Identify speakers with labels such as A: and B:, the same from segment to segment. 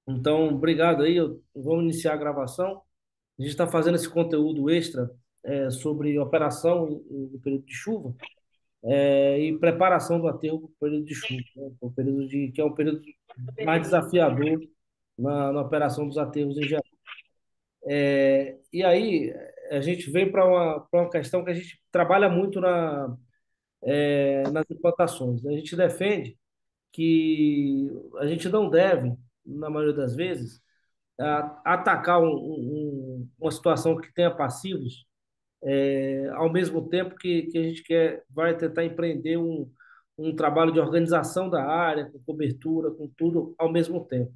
A: Então, obrigado aí. Vamos iniciar a gravação. A gente está fazendo esse conteúdo extra sobre operação no período de chuva e preparação do aterro para o período de chuva, né? O período que é um período mais desafiador na operação dos aterros em geral. E aí a gente vem para uma questão que a gente trabalha muito nas implantações, né? A gente defende que a gente não deve, na maioria das vezes, atacar uma situação que tenha passivos, ao mesmo tempo que a gente vai tentar empreender um trabalho de organização da área, com cobertura, com tudo ao mesmo tempo,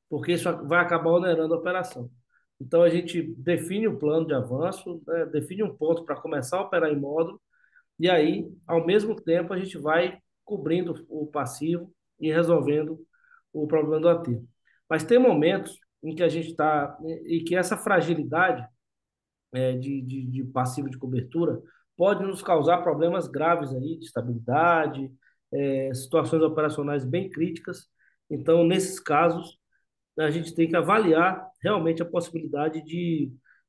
A: porque isso vai acabar onerando a operação. Então, a gente define o plano de avanço, né, define um ponto para começar a operar em módulo, e aí, ao mesmo tempo, a gente vai cobrindo o passivo e resolvendo o problema do aterro. Mas tem momentos em que a gente está, e que essa fragilidade de passivo de cobertura pode nos causar problemas graves aí de estabilidade, situações operacionais bem críticas. Então, nesses casos, a gente tem que avaliar realmente a possibilidade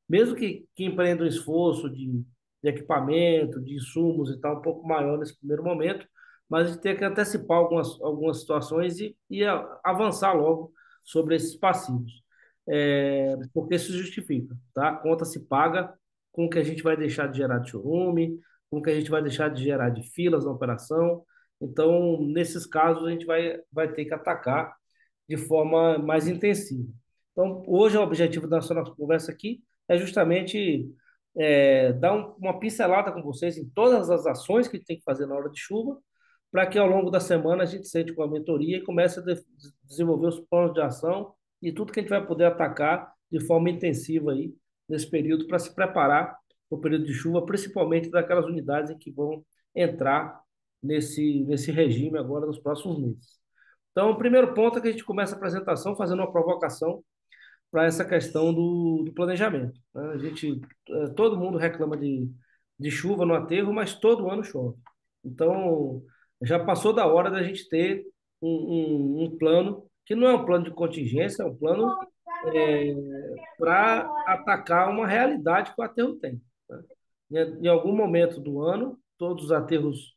A: mesmo que empreenda um esforço de equipamento, de insumos e tal, um pouco maior nesse primeiro momento, mas a gente tem que antecipar algumas situações e avançar logo sobre esses passivos. Porque isso justifica, tá? A conta se paga com o que a gente vai deixar de gerar de chorume, com o que a gente vai deixar de gerar de filas na operação. Então, nesses casos, a gente vai ter que atacar de forma mais intensiva. Então, hoje o objetivo da nossa conversa aqui é justamente dar uma pincelada com vocês em todas as ações que a gente tem que fazer na hora de chuva, para que ao longo da semana a gente sente com a mentoria e comece a desenvolver os planos de ação e tudo que a gente vai poder atacar de forma intensiva aí nesse período para se preparar para o período de chuva, principalmente daquelas unidades em que vão entrar nesse regime agora nos próximos meses. Então, o primeiro ponto é que a gente começa a apresentação fazendo uma provocação para essa questão do planejamento, né? Todo mundo reclama de chuva no aterro, mas todo ano chove. Então, já passou da hora da gente ter um plano que não é um plano de contingência, é um plano para atacar uma realidade que o aterro tem, né? Em algum momento do ano, todos os aterros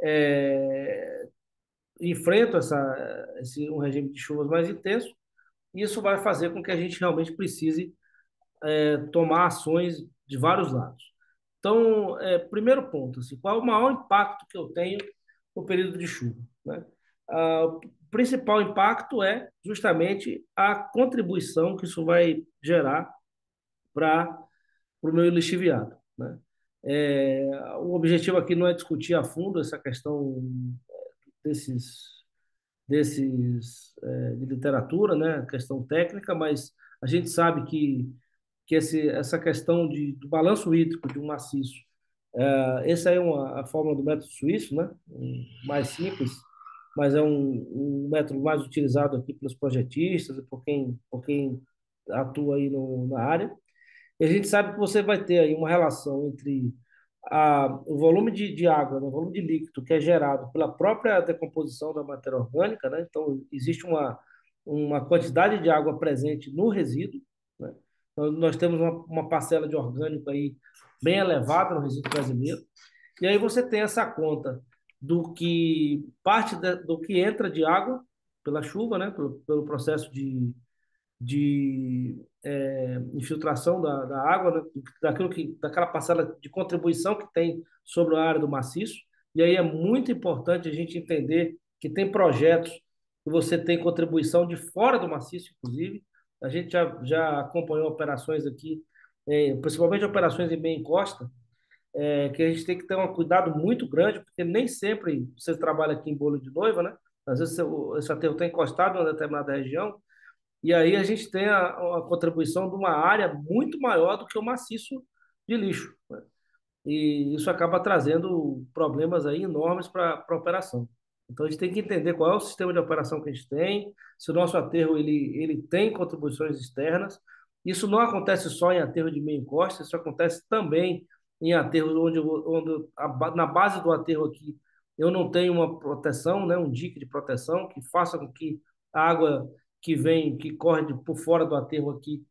A: é, enfrentam um regime de chuvas mais intenso, e isso vai fazer com que a gente realmente precise tomar ações de vários lados. Então, primeiro ponto, assim, qual é o maior impacto que eu tenho no período de chuva, né? O principal impacto é justamente a contribuição que isso vai gerar para o meu lixiviado, né? O objetivo aqui não é discutir a fundo essa questão desses de literatura, né, questão técnica, mas a gente sabe que essa questão do balanço hídrico de um maciço, essa é a fórmula do método suíço, né, mais simples, mas é um método mais utilizado aqui pelos projetistas e por quem atua aí na área. E a gente sabe que você vai ter aí uma relação entre o volume de água, né, o volume de líquido que é gerado pela própria decomposição da matéria orgânica, né? Então, existe uma quantidade de água presente no resíduo, né? Então, nós temos uma parcela de orgânico aí bem elevada no resíduo brasileiro. E aí você tem essa conta do que entra de água pela chuva, né? Pelo processo de infiltração da água, né? Daquela parcela de contribuição que tem sobre a área do maciço. E aí é muito importante a gente entender que tem projetos que você tem contribuição de fora do maciço, inclusive. A gente já acompanhou operações aqui, principalmente operações em meia encosta, que a gente tem que ter um cuidado muito grande, porque nem sempre você trabalha aqui em bolo de noiva, né? Às vezes esse aterro está encostado em uma determinada região, e aí a gente tem a contribuição de uma área muito maior do que o maciço de lixo, né? E isso acaba trazendo problemas aí enormes para a operação. Então a gente tem que entender qual é o sistema de operação que a gente tem, se o nosso aterro ele tem contribuições externas. Isso não acontece só em aterro de meia encosta, isso acontece também em aterros na base do aterro aqui eu não tenho uma proteção, né, um dique de proteção que faça com que a água que vem, que corre por fora do aterro aqui,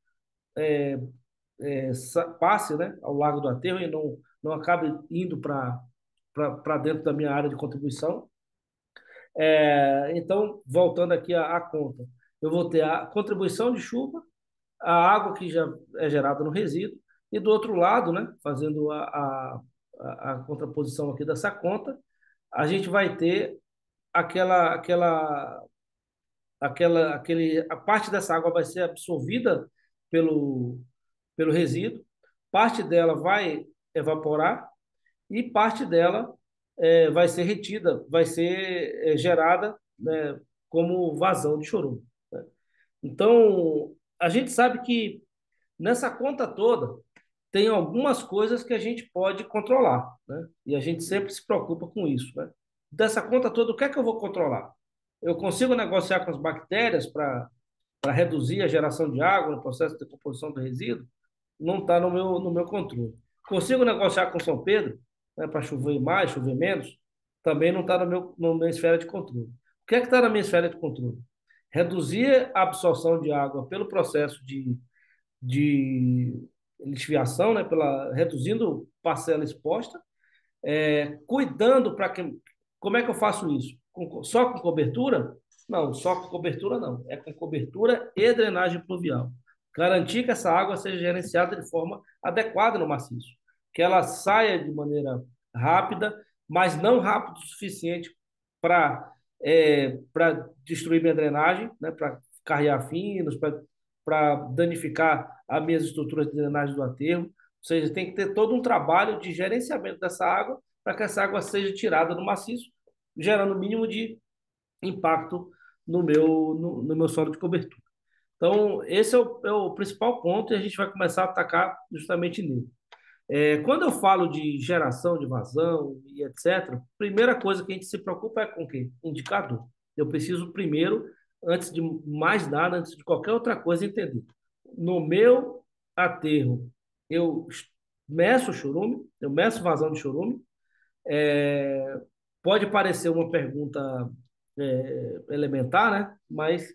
A: passe, né, ao largo do aterro e não acabe indo para dentro da minha área de contribuição. Então, voltando aqui à conta, eu vou ter a contribuição de chuva, a água que já é gerada no resíduo, e do outro lado, né, fazendo a contraposição aqui dessa conta, a gente vai ter a parte dessa água vai ser absorvida pelo resíduo, parte dela vai evaporar e parte dela vai ser retida, vai ser gerada, né, como vazão de chorume, né? Então, a gente sabe que nessa conta toda tem algumas coisas que a gente pode controlar, né? E a gente sempre se preocupa com isso, né? Dessa conta toda, o que é que eu vou controlar? Eu consigo negociar com as bactérias para reduzir a geração de água no processo de decomposição do resíduo? Não está no meu controle. Consigo negociar com São Pedro, né, para chover mais, chover menos? Também não está no minha esfera de controle. O que é que está na minha esfera de controle? Reduzir a absorção de água pelo processo de lixiviação, né, reduzindo parcela exposta, cuidando para que. Como é que eu faço isso? Só com cobertura? Não, só com cobertura não. É com cobertura e drenagem pluvial. Garantir que essa água seja gerenciada de forma adequada no maciço. Que ela saia de maneira rápida, mas não rápido o suficiente para destruir minha drenagem, né, para carrear finos, para danificar as minhas estruturas de drenagem do aterro. Ou seja, tem que ter todo um trabalho de gerenciamento dessa água para que essa água seja tirada do maciço, gerando o mínimo de impacto no meu solo de cobertura. Então, esse é o principal ponto e a gente vai começar a atacar justamente nele. Quando eu falo de geração de vazão e etc., a primeira coisa que a gente se preocupa é com o quê? Indicador. Eu preciso primeiro, antes de mais nada, antes de qualquer outra coisa, entender. No meu aterro, eu meço o chorume, eu meço vazão de chorume. Pode parecer uma pergunta elementar, né? Mas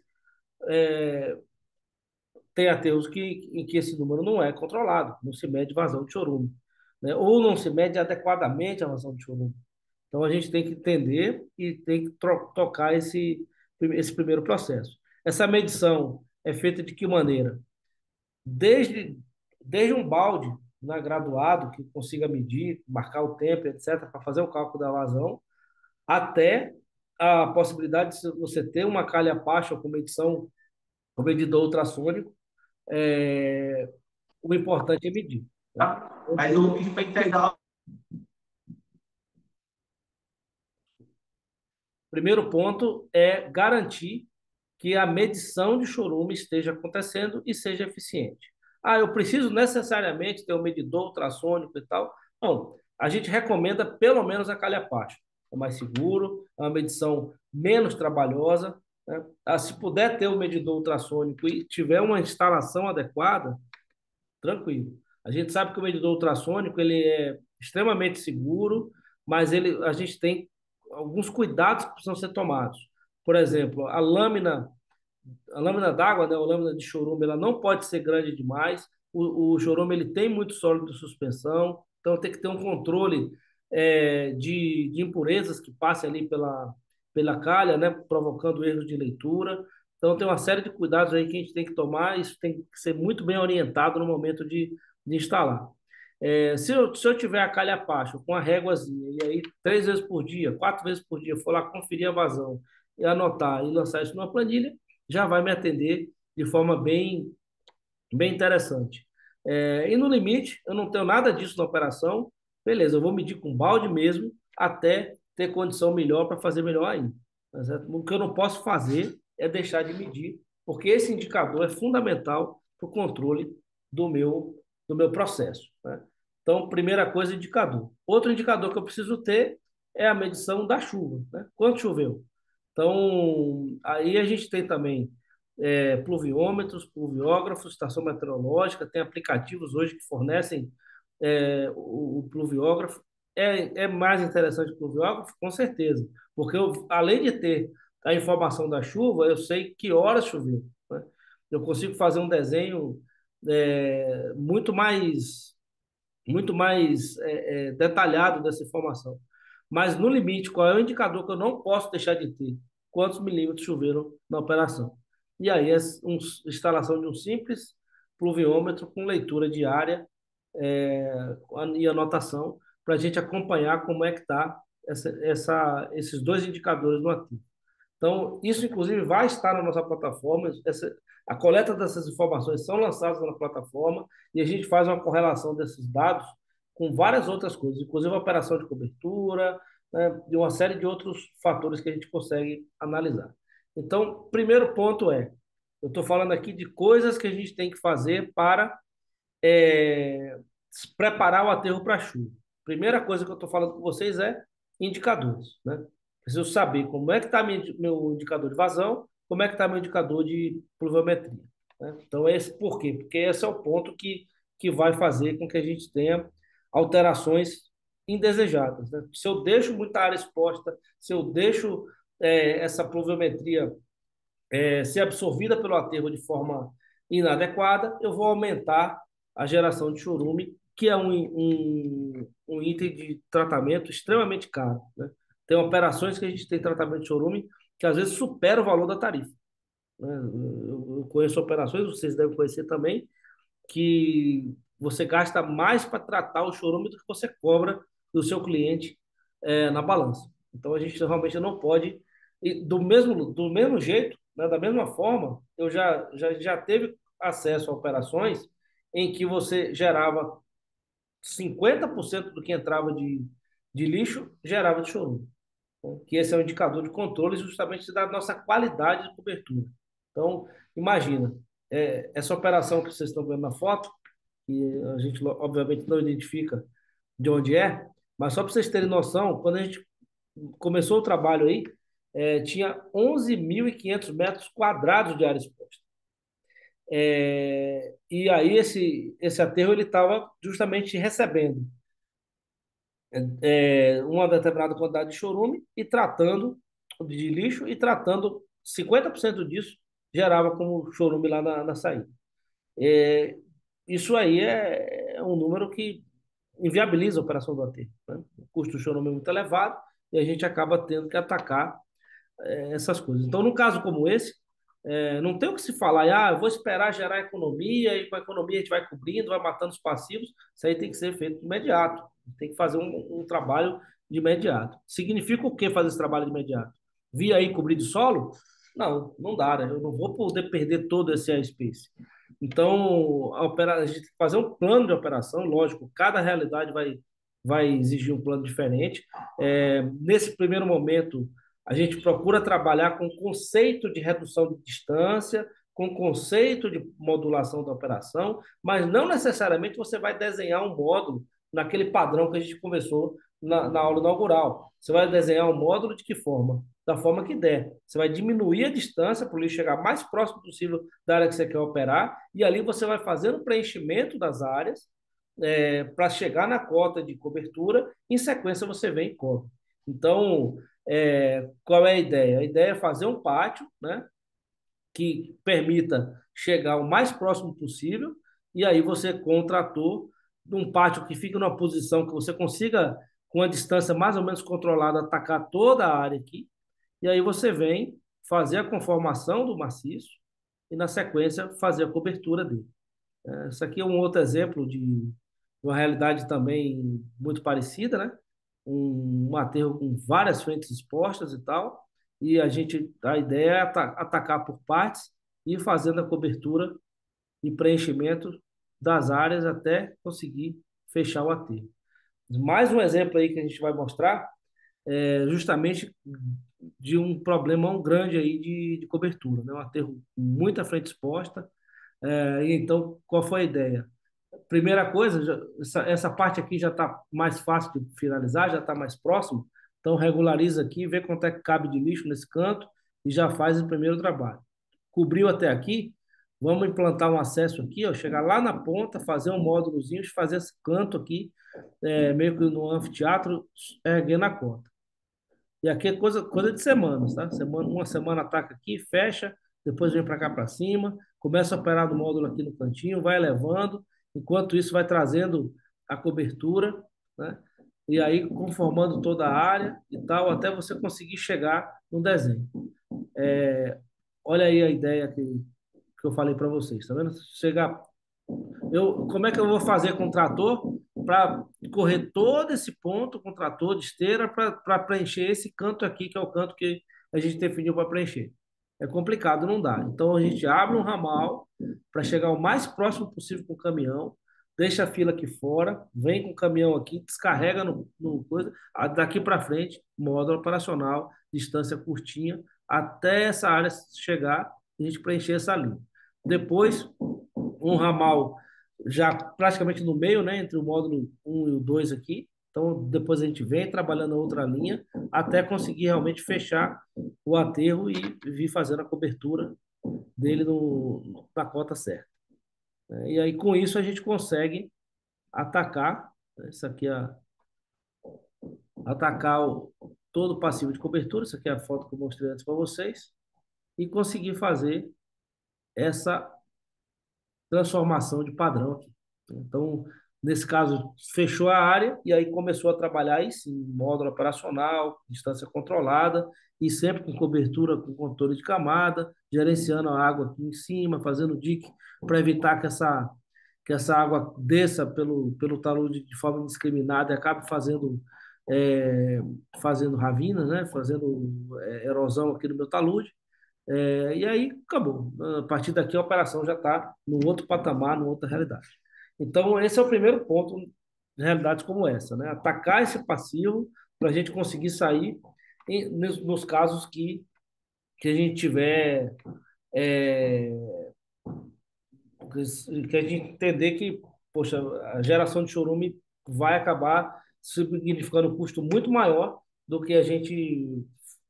A: tem aterros em que esse número não é controlado, não se mede vazão de chorume, né? Ou não se mede adequadamente a vazão de chorume. Então a gente tem que entender e tem que tocar esse primeiro processo. Essa medição é feita de que maneira? Desde, desde um balde, né, graduado, que consiga medir, marcar o tempo, etc., para fazer o cálculo da vazão, até a possibilidade de você ter uma calha baixa com medição, com medidor ultrassônico. é, o importante é medir, né?
B: Tá? Mas eu vou pedir para entregar.
A: Primeiro ponto é garantir que a medição de chorume esteja acontecendo e seja eficiente. Ah, eu preciso necessariamente ter um medidor ultrassônico e tal? Não, a gente recomenda pelo menos a calha-pasta. É mais seguro, é uma medição menos trabalhosa, né? Se puder ter o medidor ultrassônico e tiver uma instalação adequada, tranquilo. A gente sabe que o medidor ultrassônico ele é extremamente seguro, mas a gente tem alguns cuidados que precisam ser tomados. Por exemplo, a lâmina d'água, né, a lâmina de chorume, ela não pode ser grande demais. O chorume ele tem muito sólido de suspensão, então tem que ter um controle de impurezas que passem ali pela calha, né, provocando erros de leitura. Então tem uma série de cuidados aí que a gente tem que tomar. Isso tem que ser muito bem orientado no momento de instalar. Se eu tiver a calha baixa com a réguazinha, e aí 3 vezes por dia, 4 vezes por dia, for lá conferir a vazão e anotar e lançar isso numa planilha, já vai me atender de forma bem, bem interessante. E no limite, eu não tenho nada disso na operação, beleza, eu vou medir com balde mesmo, até ter condição melhor para fazer melhor ainda. Tá certo? O que eu não posso fazer é deixar de medir, porque esse indicador é fundamental para o controle do meu processo, né? Então, primeira coisa, indicador. Outro indicador que eu preciso ter é a medição da chuva, né? Quanto choveu? Então, aí a gente tem também pluviômetros, pluviógrafos, estação meteorológica, tem aplicativos hoje que fornecem o pluviógrafo. É mais interessante o pluviógrafo? Com certeza, porque além de ter a informação da chuva, eu sei que horas choveu, né? Eu consigo fazer um desenho muito mais detalhado dessa informação. Mas, no limite, qual é o indicador que eu não posso deixar de ter? Quantos milímetros choveram na operação? E aí, instalação de um simples pluviômetro com leitura diária e anotação para a gente acompanhar como é que está esses dois indicadores no ativo. Então, isso, inclusive, vai estar na nossa plataforma. A coleta dessas informações são lançadas na plataforma e a gente faz uma correlação desses dados com várias outras coisas, inclusive a operação de cobertura, né, e uma série de outros fatores que a gente consegue analisar. Então, primeiro ponto eu estou falando aqui de coisas que a gente tem que fazer para é, preparar o aterro para a chuva. Primeira coisa que eu estou falando com vocês é indicadores, né? Preciso saber como é que está meu indicador de vazão, como é que está meu indicador de pluviometria, né? Então, por quê? Porque esse é o ponto que vai fazer com que a gente tenha alterações indesejadas, né? Se eu deixo muita área exposta, se eu deixo essa pluviometria ser absorvida pelo aterro de forma inadequada, eu vou aumentar a geração de chorume, que é um item de tratamento extremamente caro, né? Tem operações que a gente tem tratamento de chorume que às vezes supera o valor da tarifa, né? Eu conheço operações, vocês devem conhecer também, que você gasta mais para tratar o chorume do que você cobra do seu cliente na balança. Então a gente realmente não pode. E do mesmo jeito, né, da mesma forma, eu já teve acesso a operações em que você gerava 50% do que entrava de lixo, gerava de chorume, né? Que esse é um indicador de controle justamente da nossa qualidade de cobertura. Então, imagina, essa operação que vocês estão vendo na foto, e a gente obviamente não identifica de onde é, mas só para vocês terem noção, quando a gente começou o trabalho aí, tinha 11.500 metros quadrados de área exposta. E aí esse aterro ele estava justamente recebendo uma determinada quantidade de chorume e tratando de lixo e tratando 50% disso gerava como chorume lá na saída. É, Isso aí é um número que inviabiliza a operação do aterro, né? O custo do chorume é muito elevado e a gente acaba tendo que atacar essas coisas. Então, num caso como esse, não tem o que se falar, eu vou esperar gerar economia e com a economia a gente vai cobrindo, vai matando os passivos. Isso aí tem que ser feito de imediato. Tem que fazer um trabalho de imediato. Significa o que fazer esse trabalho de imediato? Via aí cobrir de solo? Não, não dá, né? Eu não vou poder perder todo esse airspace. Então, a gente tem que fazer um plano de operação, lógico, cada realidade vai exigir um plano diferente. Nesse primeiro momento, a gente procura trabalhar com o conceito de redução de distância, com o conceito de modulação da operação, mas não necessariamente você vai desenhar um módulo naquele padrão que a gente conversou na aula inaugural. Você vai desenhar um módulo de que forma? Da forma que der. Você vai diminuir a distância para ele chegar mais próximo possível da área que você quer operar, e ali você vai fazendo o preenchimento das áreas para chegar na cota de cobertura. Em sequência, você vem e cobre. Então, qual é a ideia? A ideia é fazer um pátio, né, que permita chegar o mais próximo possível, e aí você, com o trator, um pátio que fica numa posição que você consiga, com a distância mais ou menos controlada, atacar toda a área aqui, e aí você vem fazer a conformação do maciço e, na sequência, fazer a cobertura dele. Isso aqui é um outro exemplo de uma realidade também muito parecida, né? Um aterro com várias frentes expostas e tal, e a ideia é atacar por partes e ir fazendo a cobertura e preenchimento das áreas até conseguir fechar o aterro. Mais um exemplo aí que a gente vai mostrar justamente de um problemão grande aí de cobertura, né? Um aterro com muita frente exposta. Então, qual foi a ideia? Primeira coisa, essa parte aqui já está mais fácil de finalizar, já está mais próximo. Então, regulariza aqui, vê quanto é que cabe de lixo nesse canto e já faz o primeiro trabalho. Cobriu até aqui, vamos implantar um acesso aqui, ó, chegar lá na ponta, fazer um módulozinho, fazer esse canto aqui, meio que no anfiteatro, erguendo a corda. E aqui é coisa de semanas, tá? Uma semana ataca aqui, fecha, depois vem para cá para cima, começa a operar do módulo aqui no cantinho, vai levando, enquanto isso vai trazendo a cobertura, né? E aí conformando toda a área e tal, até você conseguir chegar no desenho. Olha aí a ideia que eu falei para vocês, tá vendo? Chegar como é que eu vou fazer com o trator para correr todo esse ponto com o trator de esteira para preencher esse canto aqui, que é o canto que a gente definiu para preencher? É complicado, não dá. Então a gente abre um ramal para chegar o mais próximo possível com o caminhão, deixa a fila aqui fora, vem com o caminhão aqui, descarrega no coisa, daqui para frente, módulo operacional, distância curtinha, até essa área chegar e a gente preencher essa linha. Depois, um ramal já praticamente no meio, né, entre o módulo um e o 2 aqui. Então, depois a gente vem trabalhando a outra linha até conseguir realmente fechar o aterro e vir fazendo a cobertura dele na cota certa. E aí, com isso, a gente consegue atacar, né, isso aqui é atacar todo o passivo de cobertura, isso aqui é a foto que eu mostrei antes para vocês, e conseguir fazer essa transformação de padrão aqui. Então, nesse caso, fechou a área e aí começou a trabalhar aí sim, módulo operacional, distância controlada e sempre com cobertura, com controle de camada, gerenciando a água aqui em cima, fazendo dique para evitar que essa água desça pelo talude de forma indiscriminada e acabe é, fazendo ravina, né? Fazendo erosão aqui no meu talude. E aí acabou. A partir daqui a operação já está no outro patamar, numa outra realidade. Então, esse é o primeiro ponto de realidades como essa, né? Atacar esse passivo para a gente conseguir sair nos casos que a gente tiver, é, que a gente entender que, poxa, a geração de chorume vai acabar significando um custo muito maior do que a gente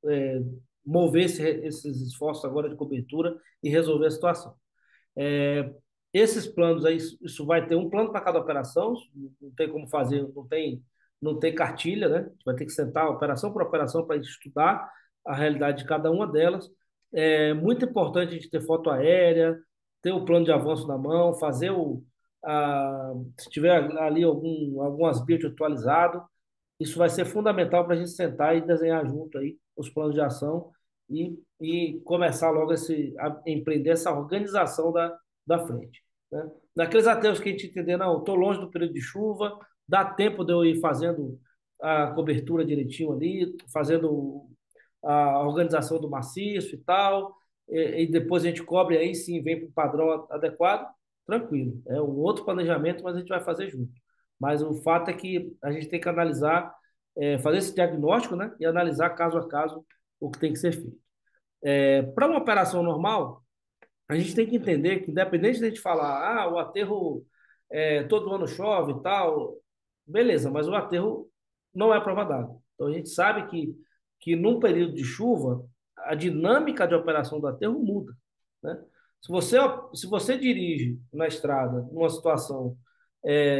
A: é, mover esses esforços agora de cobertura e resolver a situação. É, esses planos aí, isso vai ter um plano para cada operação, não tem como fazer, não tem cartilha, né? A gente vai ter que sentar operação por operação para estudar a realidade de cada uma delas. É muito importante a gente ter foto aérea, ter o plano de avanço na mão, fazer se tiver ali algum asbite atualizado, isso vai ser fundamental para a gente sentar e desenhar junto aí os planos de ação e começar logo a empreender essa organização da frente. Né? Naqueles aterros que a gente entender, não, estou longe do período de chuva, dá tempo de eu ir fazendo a cobertura direitinho ali, fazendo a organização do maciço e tal, e depois a gente cobre aí sim, vem para o padrão adequado, tranquilo. É um outro planejamento, mas a gente vai fazer junto. Mas o fato é que a gente tem que analisar, fazer esse diagnóstico, né? E analisar caso a caso o que tem que ser feito. Para uma operação normal, a gente tem que entender que, independente de a gente falar, o aterro todo ano chove e tal, beleza, mas o aterro não é prova d'água. Então a gente sabe que num período de chuva, a dinâmica de operação do aterro muda, né? Se você dirige na estrada numa situação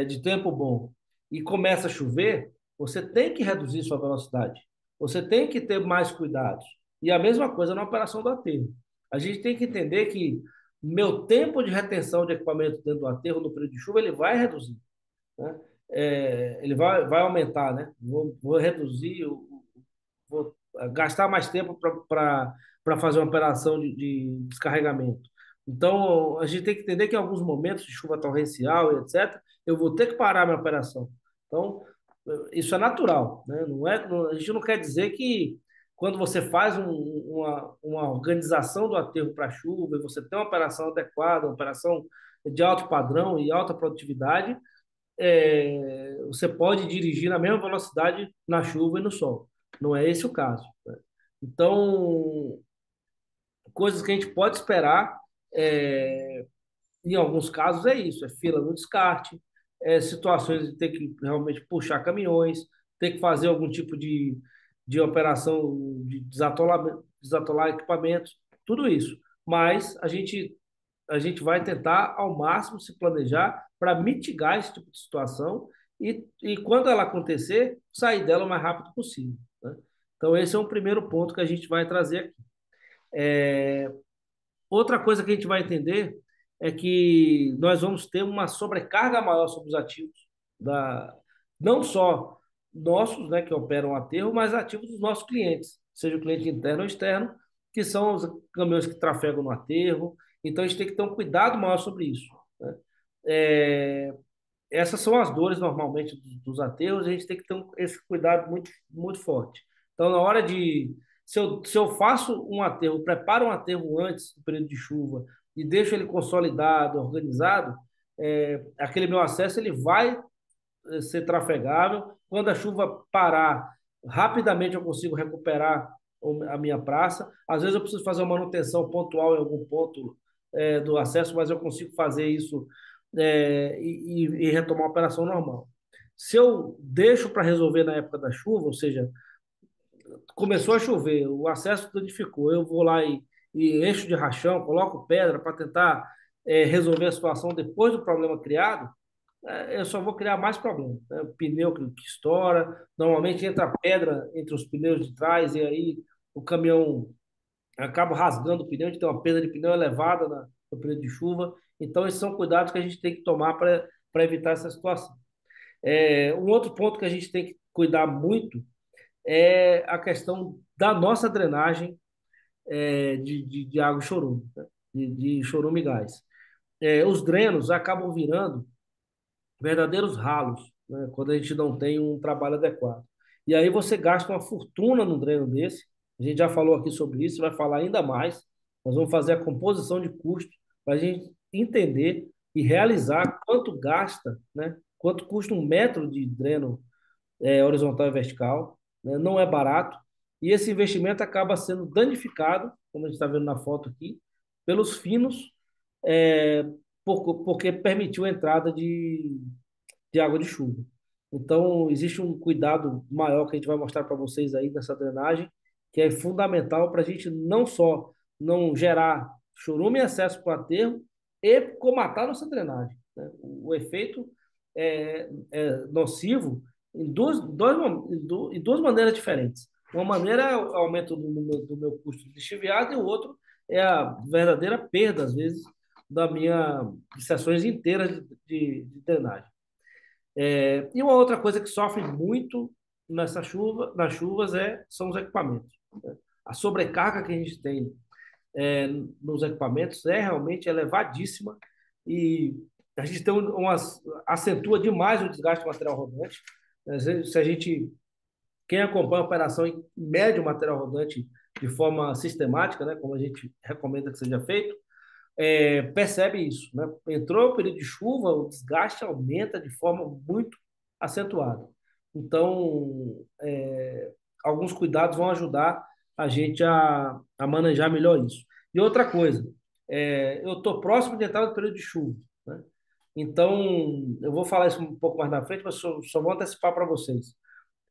A: de tempo bom e começa a chover, você tem que reduzir sua velocidade. Você tem que ter mais cuidados. E a mesma coisa na operação do aterro. A gente tem que entender que meu tempo de retenção de equipamento dentro do aterro no período de chuva ele vai reduzir, né? Ele vai aumentar, né? Vou reduzir, vou gastar mais tempo para fazer uma operação de descarregamento. Então, a gente tem que entender que em alguns momentos de chuva torrencial e etc., eu vou ter que parar a minha operação. Então, isso é natural, né? A gente não quer dizer que quando você faz uma organização do aterro para chuva e você tem uma operação adequada, uma operação de alto padrão e alta produtividade, você pode dirigir na mesma velocidade na chuva e no sol. Não é esse o caso, né? Então, coisas que a gente pode esperar, em alguns casos, é isso: é fila no descarte, situações de ter que realmente puxar caminhões, ter que fazer algum tipo de operação de desatolar equipamentos, tudo isso. Mas a gente vai tentar ao máximo se planejar para mitigar esse tipo de situação e quando ela acontecer, sair dela o mais rápido possível, né? Então, esse é um primeiro ponto que a gente vai trazer aqui. Outra coisa que a gente vai entender é que nós vamos ter uma sobrecarga maior sobre os ativos, da, não só nossos, né, que operam o aterro, mas ativos dos nossos clientes, seja o cliente interno ou externo, que são os caminhões que trafegam no aterro. Então, a gente tem que ter um cuidado maior sobre isso, né? É, essas são as dores normalmente dos aterros, a gente tem que ter esse cuidado muito, muito forte. Então, na hora de. Se eu faço um aterro, preparo um aterro antes do período de chuva e deixo ele consolidado, organizado, aquele meu acesso ele vai ser trafegável. Quando a chuva parar, rapidamente eu consigo recuperar a minha praça. Às vezes eu preciso fazer uma manutenção pontual em algum ponto do acesso, mas eu consigo fazer isso e retomar a operação normal. Se eu deixo para resolver na época da chuva, ou seja, começou a chover, o acesso danificou, eu vou lá e encho de rachão, coloco pedra para tentar resolver a situação depois do problema criado, eu só vou criar mais problemas, né? O pneu que estoura, normalmente entra pedra entre os pneus de trás e aí o caminhão acaba rasgando o pneu, a gente tem uma perda de pneu elevada no período de chuva. Então, esses são cuidados que a gente tem que tomar para evitar essa situação. Um outro ponto que a gente tem que cuidar muito é a questão da nossa drenagem de água e chorume, né? De chorume e gás. Os drenos acabam virando verdadeiros ralos, né, quando a gente não tem um trabalho adequado. E aí você gasta uma fortuna num dreno desse. A gente já falou aqui sobre isso, vai falar ainda mais. Nós vamos fazer a composição de custos para a gente entender e realizar quanto gasta, né, quanto custa um metro de dreno horizontal e vertical, né, não é barato. E esse investimento acaba sendo danificado, como a gente está vendo na foto aqui, pelos finos, é, porque permitiu a entrada de água de chuva. Então, existe um cuidado maior que a gente vai mostrar para vocês aí nessa drenagem, que é fundamental para a gente não só não gerar chorume e excesso para o aterro e comatar nossa drenagem, né? O efeito é nocivo em duas maneiras diferentes. Uma maneira é o aumento do meu custo de lixiviado e o outro é a verdadeira perda, às vezes, de sessões inteiras de drenagem. E uma outra coisa que sofre muito nas chuvas são os equipamentos, né? A sobrecarga que a gente tem nos equipamentos é realmente elevadíssima e a gente tem acentua demais o desgaste do material rodante. Se a gente, quem acompanha a operação e mede o material rodante de forma sistemática, né, como a gente recomenda que seja feito, percebe isso, né? Entrou o período de chuva, o desgaste aumenta de forma muito acentuada. Então, alguns cuidados vão ajudar a gente a manejar melhor isso. E outra coisa, eu estou próximo de entrar no período de chuva, né? Então, eu vou falar isso um pouco mais na frente, mas só vou antecipar para vocês.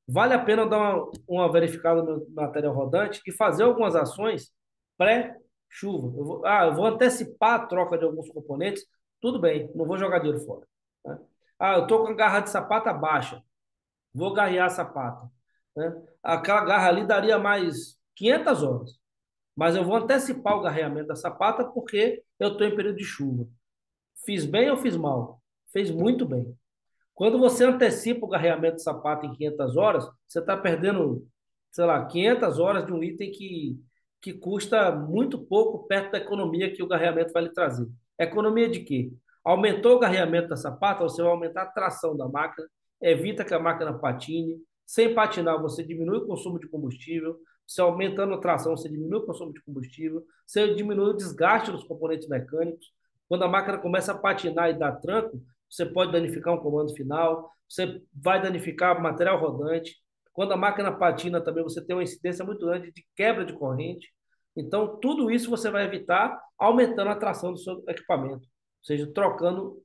A: Vale a pena dar uma verificada no material rodante e fazer algumas ações pré-chuva. Eu vou antecipar a troca de alguns componentes, tudo bem, não vou jogar dinheiro fora, né? Eu estou com a garra de sapata baixa, vou garrear a sapata, né? Aquela garra ali daria mais 500 horas, mas eu vou antecipar o garreamento da sapata porque eu estou em período de chuva. Fiz bem ou fiz mal? Fez muito bem. Quando você antecipa o garreamento de sapato em 500 horas, você está perdendo, sei lá, 500 horas de um item que custa muito pouco perto da economia que o garreamento vai lhe trazer. Economia de quê? Aumentou o garreamento da sapata, você vai aumentar a tração da máquina, evita que a máquina patine. Sem patinar, você diminui o consumo de combustível. Você aumentando a tração, você diminui o consumo de combustível. Você diminui o desgaste dos componentes mecânicos. Quando a máquina começa a patinar e dar tranco, você pode danificar um comando final, você vai danificar material rodante. Quando a máquina patina também, você tem uma incidência muito grande de quebra de corrente. Então, tudo isso você vai evitar aumentando a tração do seu equipamento, ou seja, trocando,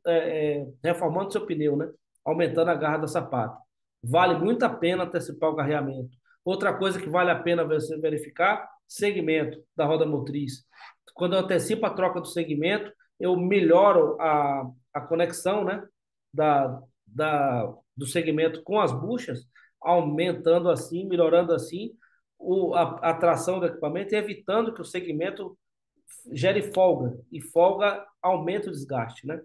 A: reformando seu pneu, né? Aumentando a garra da sapata. Vale muito a pena antecipar o garreamento. Outra coisa que vale a pena você verificar, segmento da roda motriz. Quando eu antecipo a troca do segmento, eu melhoro a conexão, né, do segmento com as buchas, aumentando assim, melhorando assim a tração do equipamento e evitando que o segmento gere folga, e folga aumenta o desgaste, né?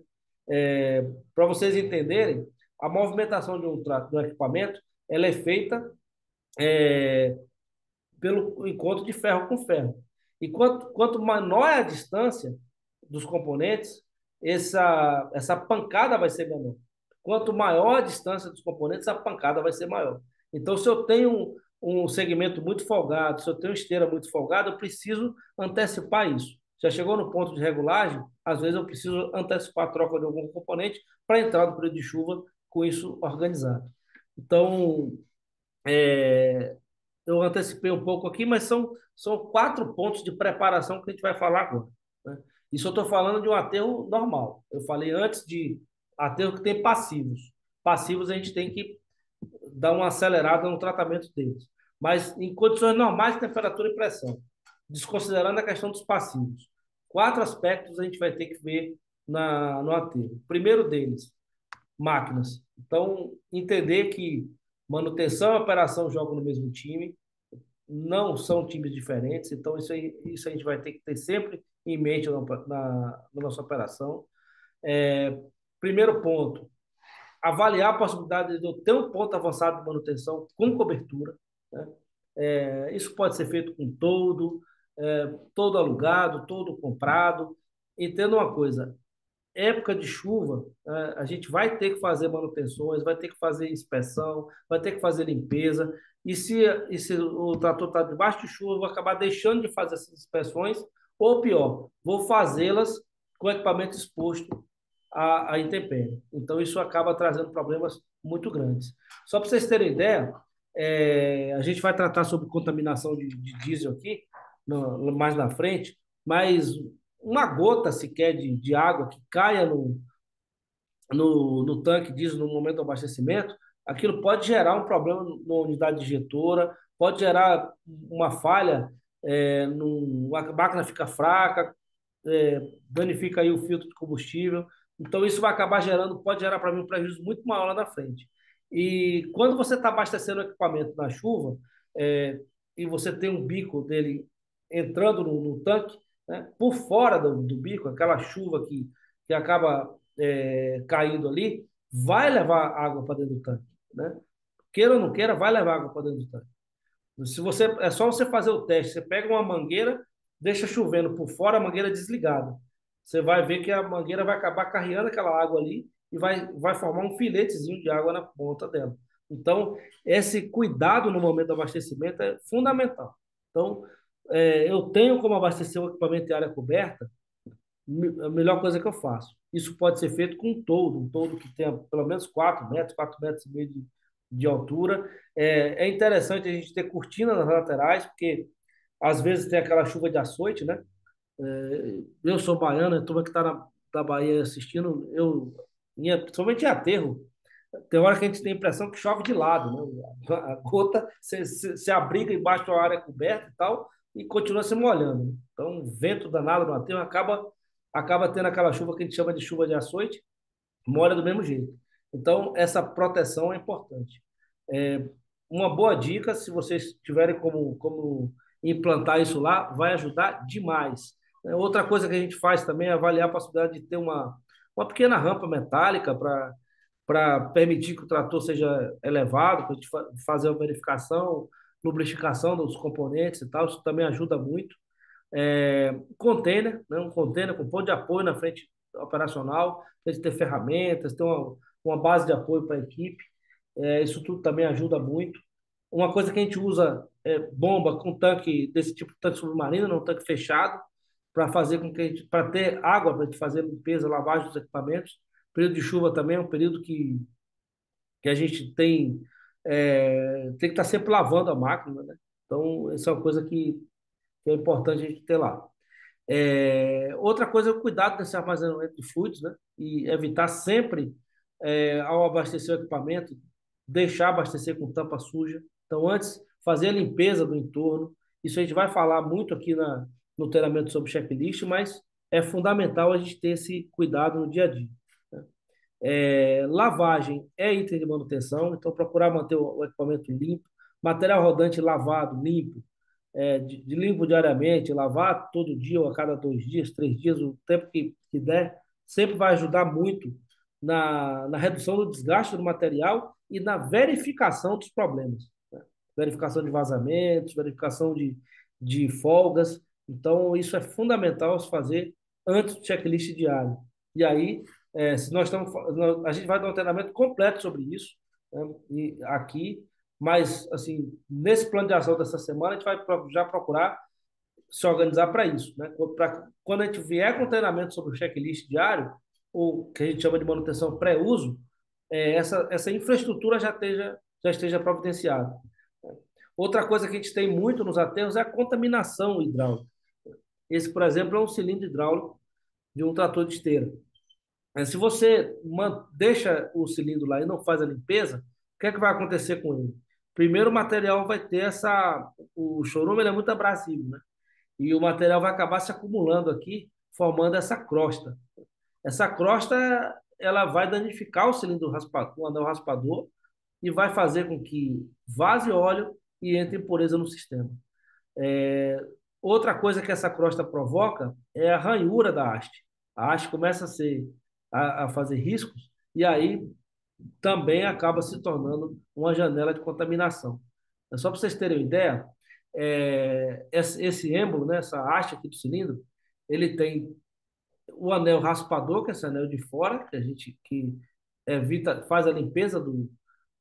A: Para vocês entenderem, a movimentação de um equipamento, ela é feita pelo encontro de ferro com ferro. E quanto menor é a distância dos componentes, essa pancada vai ser menor. Quanto maior a distância dos componentes, a pancada vai ser maior. Então, se eu tenho um segmento muito folgado, se eu tenho esteira muito folgada, eu preciso antecipar isso. Já chegou no ponto de regulagem, às vezes eu preciso antecipar a troca de algum componente para entrar no período de chuva com isso organizado. Então, eu antecipei um pouco aqui, mas são 4 pontos de preparação que a gente vai falar agora, né? Isso eu estou falando de um aterro normal. Eu falei antes de aterro que tem passivos. Passivos a gente tem que dar uma acelerada no tratamento deles. Mas em condições normais de temperatura e pressão, desconsiderando a questão dos passivos. 4 aspectos a gente vai ter que ver no aterro. O primeiro deles, máquinas. Então, entender que manutenção e operação jogam no mesmo time, não são times diferentes, então isso a gente vai ter que ter sempre em mente na nossa operação. Primeiro ponto, avaliar a possibilidade de eu ter um ponto avançado de manutenção com cobertura, né? Isso pode ser feito com todo alugado, todo comprado. Entenda uma coisa, época de chuva, a gente vai ter que fazer manutenções, vai ter que fazer inspeção, vai ter que fazer limpeza. E se o trator está debaixo de chuva, eu vou acabar deixando de fazer essas inspeções, ou pior, vou fazê-las com o equipamento exposto à intempérie. Então, isso acaba trazendo problemas muito grandes. Só para vocês terem ideia, a gente vai tratar sobre contaminação de diesel aqui, mais na frente, mas uma gota sequer de água que caia no tanque diesel no momento do abastecimento, aquilo pode gerar um problema na unidade injetora, pode gerar uma falha, a máquina fica fraca, danifica aí o filtro de combustível. Então, isso vai acabar pode gerar para mim um prejuízo muito maior lá na frente. E quando você está abastecendo o equipamento na chuva, e você tem um bico dele entrando no tanque, né, por fora do bico, aquela chuva que acaba caindo ali, vai levar água para dentro do tanque, né? Queira ou não queira, vai levar água para dentro do tanque. É só você fazer o teste. Você pega uma mangueira, deixa chovendo por fora, a mangueira desligada. Você vai ver que a mangueira vai acabar carregando aquela água ali e vai formar um filetezinho de água na ponta dela. Então, esse cuidado no momento do abastecimento é fundamental. Então, eu tenho como abastecer o equipamento em área coberta, a melhor coisa que eu faço. Isso pode ser feito com um toldo que tenha pelo menos 4 metros, 4 metros e meio de altura. É interessante a gente ter cortina nas laterais, porque às vezes tem aquela chuva de açoite, né? Eu sou baiano, a turma que está da Bahia assistindo, principalmente em aterro, tem hora que a gente tem a impressão que chove de lado, né? A gota se abriga embaixo da área coberta e tal, e continua se molhando, né? Então, vento danado no aterro acaba tendo aquela chuva que a gente chama de chuva de açoite, molha do mesmo jeito. Então, essa proteção é importante. É, uma boa dica, se vocês tiverem como implantar isso lá, vai ajudar demais. Outra coisa que a gente faz também é avaliar a possibilidade de ter uma pequena rampa metálica para permitir que o trator seja elevado, para a gente fazer a verificação, lubrificação dos componentes e tal, isso também ajuda muito. Container, né? Um container com ponto de apoio na frente operacional, para ter ferramentas, ter uma base de apoio para a equipe. Isso tudo também ajuda muito. Uma coisa que a gente usa é bomba com tanque desse tipo, tanque submarino, não tanque fechado, para fazer com que para ter água para a gente fazer limpeza, lavagem dos equipamentos. Período de chuva também é um período que a gente tem que estar sempre lavando a máquina, né? Então, essa é uma coisa que é importante a gente ter lá. Outra coisa é o cuidado desse armazenamento de fluidos, né? E evitar sempre, ao abastecer o equipamento, deixar abastecer com tampa suja. Então, antes, fazer a limpeza do entorno. Isso a gente vai falar muito aqui no treinamento sobre checklist, mas é fundamental a gente ter esse cuidado no dia a dia, né? Lavagem é item de manutenção, então procurar manter o equipamento limpo, material rodante lavado, limpo, de limpo diariamente, lavar todo dia ou a cada 2 dias, 3 dias, o tempo que der, sempre vai ajudar muito na redução do desgaste do material e na verificação dos problemas, né? Verificação de vazamentos, verificação de folgas. Então, isso é fundamental se fazer antes do checklist diário. E aí, se nós estamos, a gente vai dar um treinamento completo sobre isso, né? E aqui, mas assim, nesse plano de ação dessa semana, a gente vai já procurar se organizar para isso, né? Pra, quando a gente vier com treinamento sobre o checklist diário, ou que a gente chama de manutenção pré-uso, essa infraestrutura já esteja providenciada. Outra coisa que a gente tem muito nos aterros é a contaminação hidráulica. Esse, por exemplo, é um cilindro hidráulico de um trator de esteira. Se você deixa o cilindro lá e não faz a limpeza, o que é que vai acontecer com ele? Primeiro, o material vai ter essa. O chorume ele é muito abrasivo, né? E o material vai acabar se acumulando aqui, formando essa crosta. Essa crosta ela vai danificar o cilindro raspador, o anel raspador, e vai fazer com que vaze óleo e entre impureza no sistema. É, Outra coisa que essa crosta provoca é a ranhura da haste. A haste começa a fazer riscos e aí também acaba se tornando uma janela de contaminação. É só para vocês terem uma ideia, esse êmbolo, né, essa haste aqui do cilindro, ele tem o anel raspador, que é esse anel de fora, que a gente que evita, faz a limpeza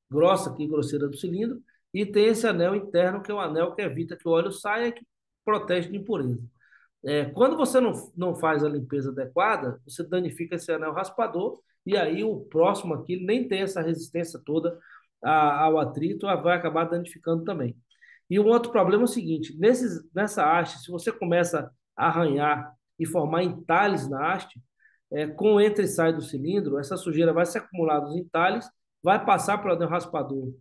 A: grossa aqui, grosseira do cilindro, e tem esse anel interno, que é o anel que evita que o óleo saia e que protege de impureza. Quando você não faz a limpeza adequada, você danifica esse anel raspador, e aí o próximo aqui nem tem essa resistência toda ao atrito, vai acabar danificando também. E um outro problema é o seguinte: nessa haste, se você começa a arranhar e formar entalhes na haste, com o entra e sai do cilindro, essa sujeira vai se acumular nos entalhes, vai passar pelo anel raspador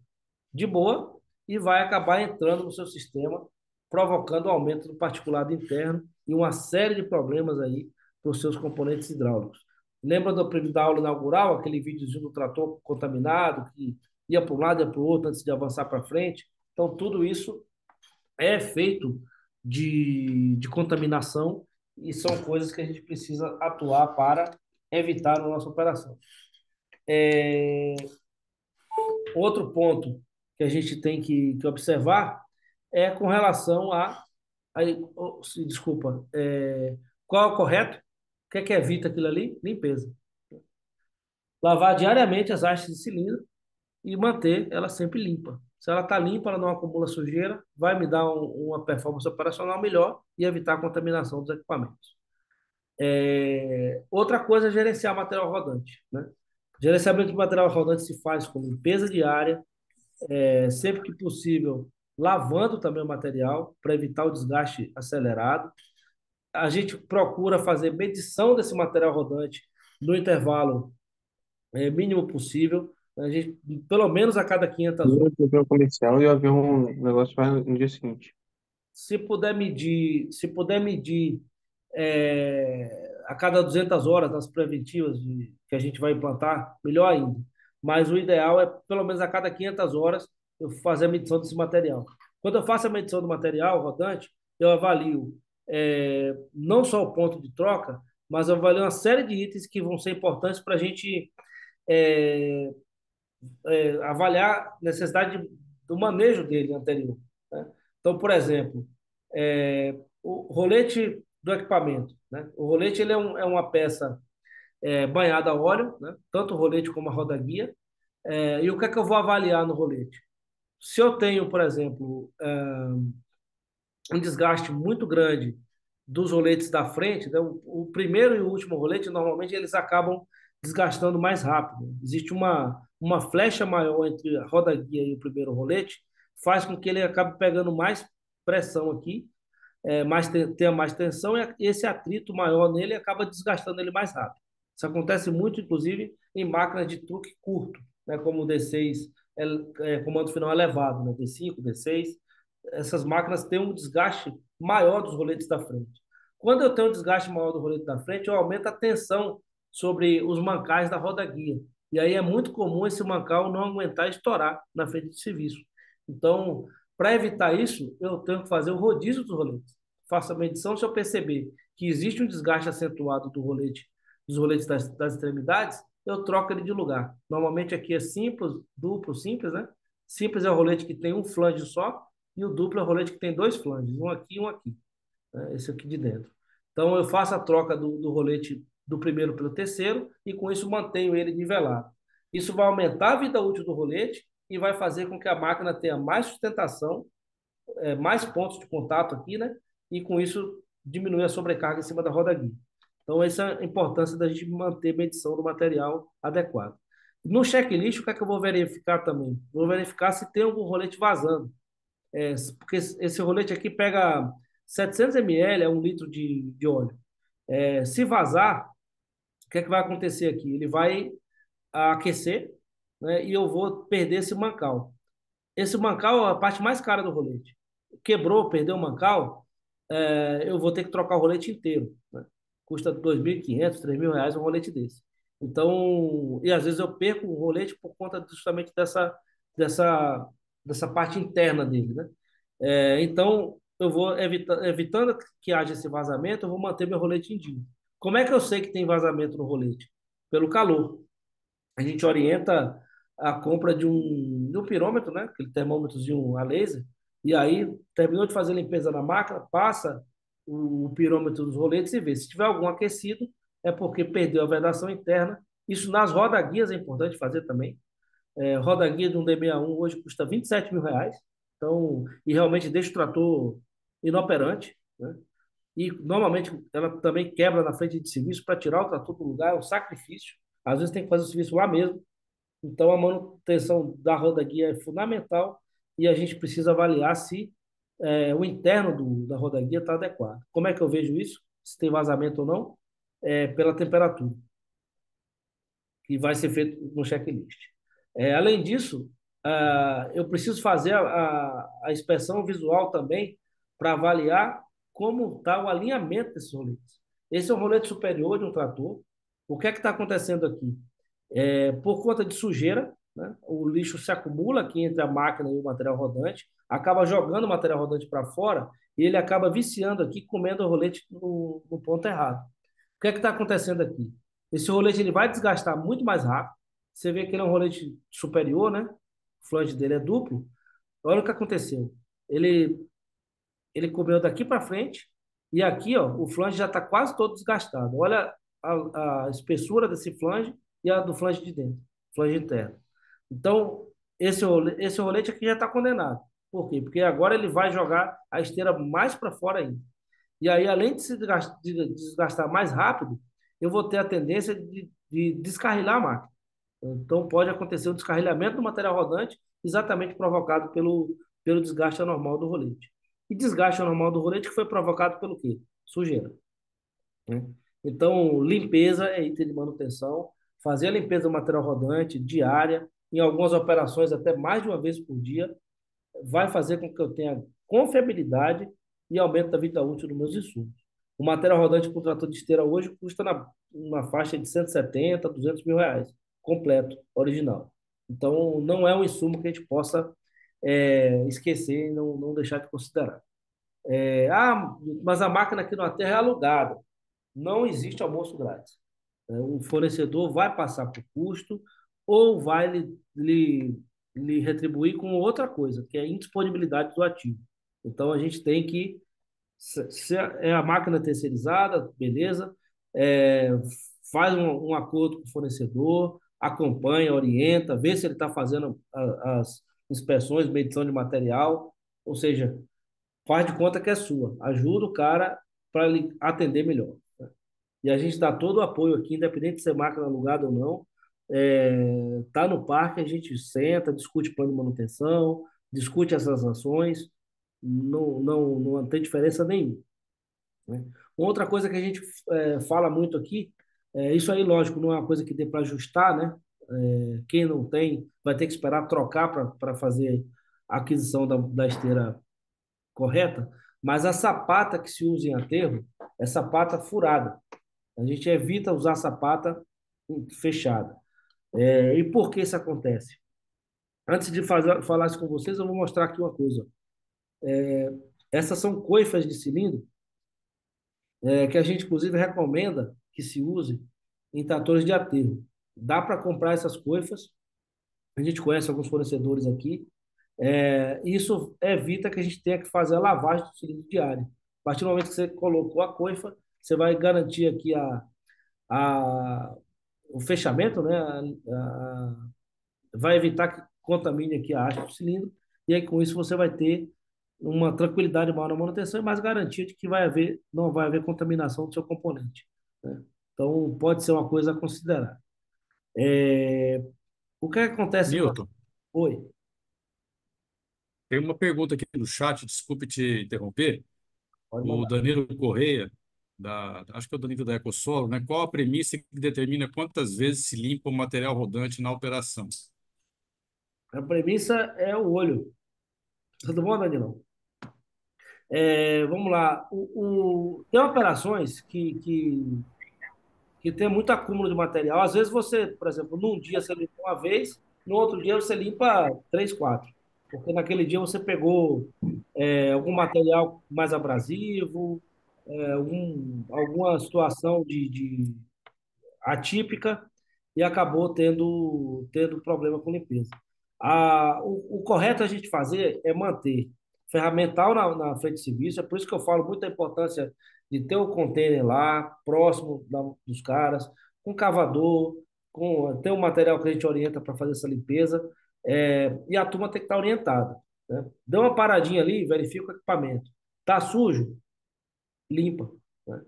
A: de boa e vai acabar entrando no seu sistema, provocando o aumento do particulado interno e uma série de problemas aí para os seus componentes hidráulicos. Lembra da aula inaugural, aquele videozinho do trator contaminado, que ia para um lado e ia para o outro antes de avançar para frente? Então, tudo isso é feito de contaminação e são coisas que a gente precisa atuar para evitar na nossa operação. Outro ponto que a gente tem que observar é com relação desculpa, qual é o correto? O que evita aquilo ali? Limpeza. Lavar diariamente as hastes de cilindro e manter ela sempre limpa. Se ela está limpa, ela não acumula sujeira, vai me dar uma performance operacional melhor e evitar a contaminação dos equipamentos. Outra coisa é gerenciar material rodante, né? Gerenciamento de material rodante se faz com limpeza diária, sempre que possível, lavando também o material para evitar o desgaste acelerado. A gente procura fazer medição desse material rodante no intervalo mínimo possível. A gente, pelo menos a cada 500 horas.
C: Eu ia ver um comercial e ia ver um negócio no dia seguinte.
A: Se puder medir a cada 200 horas nas preventivas que a gente vai implantar, melhor ainda. Mas o ideal é, pelo menos a cada 500 horas, eu fazer a medição desse material. Quando eu faço a medição do material rodante, eu avalio não só o ponto de troca, mas eu avalio uma série de itens que vão ser importantes para a gente é, avaliar a necessidade do manejo dele anterior, né? Então, por exemplo, o rolete do equipamento, né? O rolete ele é uma peça banhada a óleo, né? Tanto o rolete como a roda-guia. E o que é que eu vou avaliar no rolete? Se eu tenho, por exemplo, um desgaste muito grande dos roletes da frente, né? O primeiro e o último rolete, normalmente, eles acabam desgastando mais rápido. Existe uma flecha maior entre a roda-guia e o primeiro rolete, faz com que ele acabe pegando mais pressão aqui, tenha mais tensão, e esse atrito maior nele acaba desgastando ele mais rápido. Isso acontece muito, inclusive, em máquinas de truque curto, né, como o D6, comando final elevado, né, D5, D6. Essas máquinas têm um desgaste maior dos roletes da frente. Quando eu tenho um desgaste maior do rolete da frente, eu aumento a tensão sobre os mancais da roda-guia. E aí é muito comum esse mancal não aguentar estourar na frente de serviço. Então, para evitar isso, eu tenho que fazer o rodízio dos roletes. Faço a medição, se eu perceber que existe um desgaste acentuado do rolete, dos roletes das extremidades, eu troco ele de lugar. Normalmente aqui é simples, duplo, simples, né? Simples é o rolete que tem um flange só, e o duplo é o rolete que tem dois flanges, um aqui e um aqui, né? Esse aqui de dentro. Então eu faço a troca do rolete do primeiro pelo terceiro e com isso mantenho ele nivelado. Isso vai aumentar a vida útil do rolete e vai fazer com que a máquina tenha mais sustentação, mais pontos de contato aqui, né? E com isso diminui a sobrecarga em cima da roda guia. Então, essa é a importância da gente manter a medição do material adequado. No checklist, o que é que eu vou verificar também? Vou verificar se tem algum rolete vazando. Porque esse rolete aqui pega 700 ml, é 1 litro de óleo. Se vazar, o que é que vai acontecer aqui? Ele vai aquecer, né, e eu vou perder esse mancal. Esse mancal é a parte mais cara do rolete. Quebrou, perdeu o mancal, eu vou ter que trocar o rolete inteiro, né? Custa 2.500, R$ 3.000 um rolete desse. Então, e às vezes eu perco o rolete por conta justamente dessa, dessa parte interna dele, né? Então, eu vou evitando que haja esse vazamento, eu vou manter meu rolete em dia. Como é que eu sei que tem vazamento no rolete? Pelo calor. A gente orienta a compra de um pirômetro, né? Aquele termômetrozinho a laser. E aí, terminou de fazer a limpeza na máquina, passa o pirômetro dos roletes e vê. Se tiver algum aquecido, é porque perdeu a vedação interna. Isso nas rodaguias é importante fazer também. Roda-guia de um D61 hoje custa R$ 27.000. Então, e realmente deixa o trator inoperante, né? E normalmente ela também quebra na frente de serviço para tirar o trator do lugar, é um sacrifício. Às vezes tem que fazer o serviço lá mesmo. Então a manutenção da roda guia é fundamental e a gente precisa avaliar se o interno da roda guia está adequado. Como é que eu vejo isso? Se tem vazamento ou não? Pela temperatura, que vai ser feito no checklist. Além disso, eu preciso fazer a inspeção visual também para avaliar como está o alinhamento desses roletes. Esse é um rolete superior de um trator. O que é que está acontecendo aqui? Por conta de sujeira, né? O lixo se acumula aqui entre a máquina e o material rodante, acaba jogando o material rodante para fora e ele acaba viciando aqui, comendo o rolete no ponto errado. O que é que está acontecendo aqui? Esse rolete ele vai desgastar muito mais rápido. Você vê que ele é um rolete superior, né? O flange dele é duplo. Olha o que aconteceu. Ele comeu daqui para frente e aqui, ó, o flange já está quase todo desgastado. Olha a espessura desse flange e a do flange de dentro, flange interno. Então, esse rolete aqui já está condenado. Por quê? Porque agora ele vai jogar a esteira mais para fora ainda. E aí, além de se desgastar mais rápido, eu vou ter a tendência de descarrilar a máquina. Então, pode acontecer o descarrilhamento do material rodante, exatamente provocado pelo desgaste anormal do rolete. E desgaste anormal do rolete que foi provocado pelo quê? Sujeira, né? Então, limpeza é item de manutenção. Fazer a limpeza do material rodante diária, em algumas operações até mais de uma vez por dia, vai fazer com que eu tenha confiabilidade e aumento da vida útil dos meus insumos. O material rodante para o trator de esteira hoje custa uma faixa de 170, R$ 200.000, completo, original. Então, não é um insumo que a gente possa esquecer e não deixar de considerar. Mas a máquina aqui na Terra é alugada. Não existe almoço grátis. O fornecedor vai passar por custo ou vai lhe retribuir com outra coisa, que é a indisponibilidade do ativo. Então, a gente tem que, se é a máquina terceirizada, beleza, é, faz um acordo com o fornecedor, acompanha, orienta, vê se ele está fazendo as inspeções, medição de material, ou seja, faz de conta que é sua. Ajuda o cara para ele atender melhor. E a gente dá todo o apoio aqui, independente de ser máquina alugada ou não. Tá no parque, a gente senta, discute plano de manutenção, discute essas ações, não tem diferença nenhuma, né? Outra coisa que a gente fala muito aqui, isso aí, lógico, não é uma coisa que dê para ajustar, né? Quem não tem vai ter que esperar trocar para fazer a aquisição da esteira correta, mas a sapata que se usa em aterro é sapata furada. A gente evita usar sapata fechada. E por que isso acontece? antes de falar isso com vocês, eu vou mostrar aqui uma coisa. Essas são coifas de cilindro, que a gente, inclusive, recomenda que se use em tratores de aterro. Dá para comprar essas coifas, a gente conhece alguns fornecedores aqui. Isso evita que a gente tenha que fazer a lavagem do cilindro diário. A partir do momento que você colocou a coifa, você vai garantir aqui a, o fechamento, né? Vai evitar que contamine aqui a haste do cilindro, e aí com isso você vai ter uma tranquilidade maior na manutenção e mais garantia de que não vai haver contaminação do seu componente, né? Então, pode ser uma coisa a considerar. O que acontece com...
D: Newton,
A: Oi,
D: tem uma pergunta aqui no chat, desculpe te interromper.
A: pode
D: O
A: mandar.
D: Danilo Correia, acho que é o Danilo da EcoSolo, né? Qual a premissa que determina quantas vezes se limpa o material rodante na operação?
A: A premissa é o olho. Tudo bom, Danilão? Vamos lá. Tem operações que tem muito acúmulo de material. Às vezes você, por exemplo, num dia você limpa uma vez, no outro dia você limpa três, quatro. Porque naquele dia você pegou algum material mais abrasivo, alguma situação de atípica e acabou tendo problema com limpeza. O correto a gente fazer é manter ferramental na frente de serviço, é por isso que eu falo muito da importância de ter o container lá, próximo dos caras, com cavador, ter um material que a gente orienta para fazer essa limpeza, e a turma tem que estar orientada, né? Dê uma paradinha ali, verifica o equipamento. Tá sujo? Limpa, né?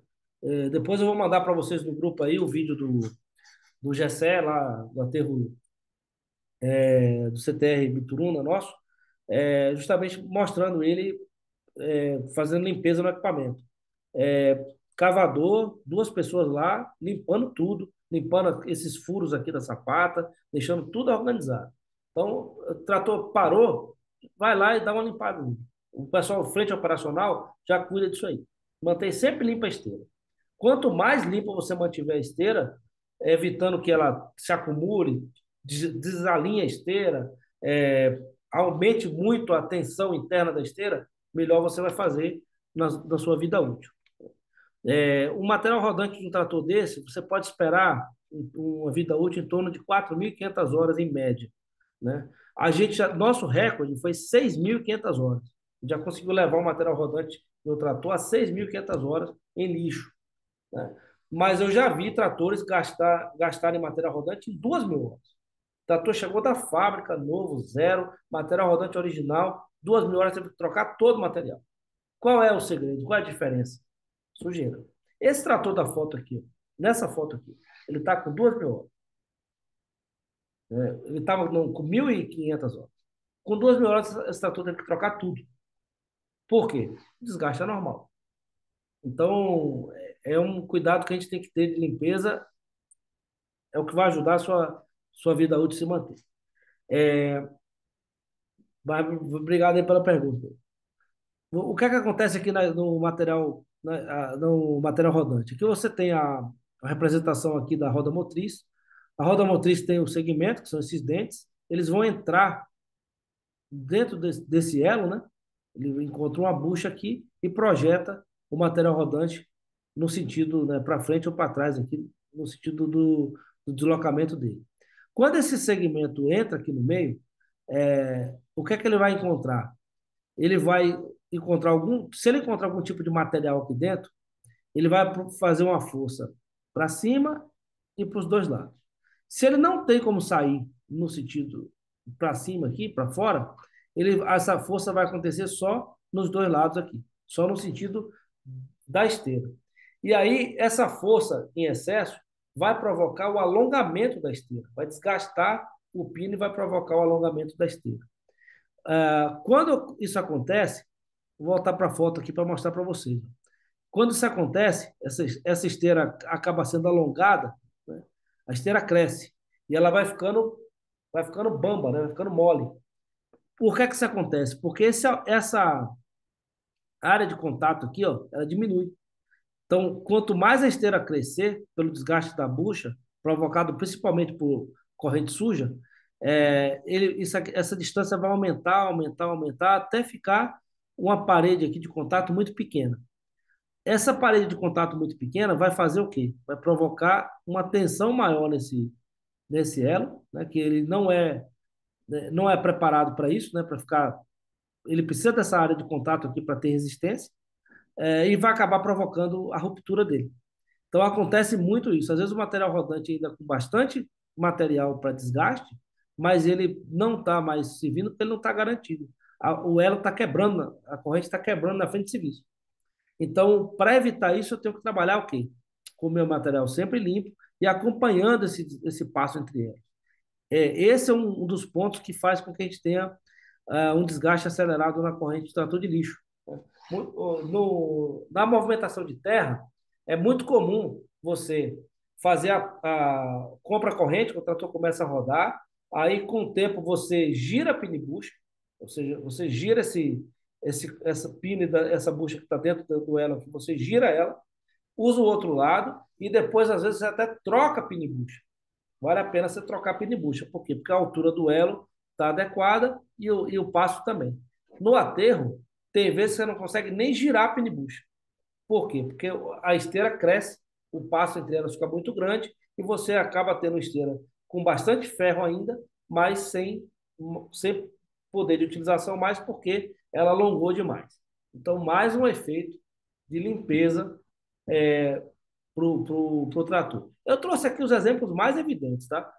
A: Depois eu vou mandar para vocês no grupo aí o vídeo do Gessé, lá do aterro do CTR Bituruna nosso, justamente mostrando ele fazendo limpeza no equipamento. Cavador, duas pessoas lá, limpando tudo, limpando esses furos aqui da sapata, deixando tudo organizado. Então, o trator parou, vai lá e dá uma limpada. O pessoal frente operacional já cuida disso aí. Mantém sempre limpa a esteira. Quanto mais limpa você mantiver a esteira, evitando que ela se acumule, desalinhe a esteira, aumente muito a tensão interna da esteira, melhor você vai fazer na sua vida útil. Um material rodante de um trator desse, você pode esperar uma vida útil em torno de 4.500 horas em média, né? Nosso recorde foi 6.500 horas. A gente já conseguiu levar o material rodante do trator a 6.500 horas em lixo, né? Mas eu já vi tratores gastarem material rodante em 2.000 horas. O trator chegou da fábrica, novo, zero, material rodante original, 2.000 horas teve que trocar todo o material. Qual é o segredo? Qual é a diferença? Sujeira. Esse trator da foto aqui, nessa foto aqui, ele está com 2.000 horas. Ele estava com 1.500 horas. Com 2.000 horas, esse trator teve que trocar tudo. Por quê? O desgaste é normal. Então, é um cuidado que a gente tem que ter de limpeza, é o que vai ajudar a sua vida útil a se manter. Obrigado aí pela pergunta. O que é que acontece aqui no material rodante? Aqui você tem a representação aqui da roda motriz. A roda motriz tem o segmento, que são esses dentes. Eles vão entrar dentro desse elo, né? Ele encontra uma bucha aqui e projeta o material rodante no sentido, né, para frente ou para trás aqui, no sentido do deslocamento dele. Quando esse segmento entra aqui no meio, o que é que ele vai encontrar? Ele vai encontrar se ele encontrar algum tipo de material aqui dentro, ele vai fazer uma força para cima e para os dois lados. Se ele não tem como sair no sentido para cima aqui, para fora, essa força vai acontecer só nos dois lados aqui, só no sentido da esteira. E aí, essa força em excesso vai provocar o alongamento da esteira, vai desgastar o pino e vai provocar o alongamento da esteira. Quando isso acontece, vou voltar para a foto aqui para mostrar para vocês. Quando isso acontece, essa esteira acaba sendo alongada, né? A esteira cresce e ela vai ficando bamba, né? Vai ficando mole. Por que isso acontece? Porque essa área de contato aqui, ó, ela diminui. Então, quanto mais a esteira crescer, pelo desgaste da bucha, provocado principalmente por corrente suja, essa distância vai aumentar, aumentar, aumentar, até ficar uma parede aqui de contato muito pequena. Essa parede de contato muito pequena vai fazer o quê? Vai provocar uma tensão maior nesse elo, né? Que ele não é preparado para isso, né? Para ficar, ele precisa dessa área de contato aqui para ter resistência, e vai acabar provocando a ruptura dele. Então acontece muito isso. Às vezes o material rodante ainda com bastante material para desgaste, mas ele não está mais servindo porque ele não está garantido. O elo está quebrando, a corrente está quebrando na frente de serviço. Então, para evitar isso, eu tenho que trabalhar o quê? Com o meu material sempre limpo e acompanhando esse passo entre eles. Esse é um dos pontos que faz com que a gente tenha um desgaste acelerado na corrente de trator de lixo. Né? Na movimentação de terra, é muito comum você fazer a compra corrente, quando o trator começa a rodar, aí com o tempo você gira a pinibucha, ou seja, você gira essa pine, essa bucha que está dentro do elo aqui, você gira ela, usa o outro lado e depois, às vezes, você até troca a pinibucha. Vale a pena você trocar a pinibucha. Por quê? Porque a altura do elo está adequada e o passo também. No aterro, tem vezes que você não consegue nem girar a pinibucha. Por quê? Porque a esteira cresce, o passo entre elas fica muito grande e você acaba tendo esteira com bastante ferro ainda, mas sem poder de utilização mais porque ela alongou demais. Então, mais um efeito de limpeza para o trator. Eu trouxe aqui os exemplos mais evidentes, tá?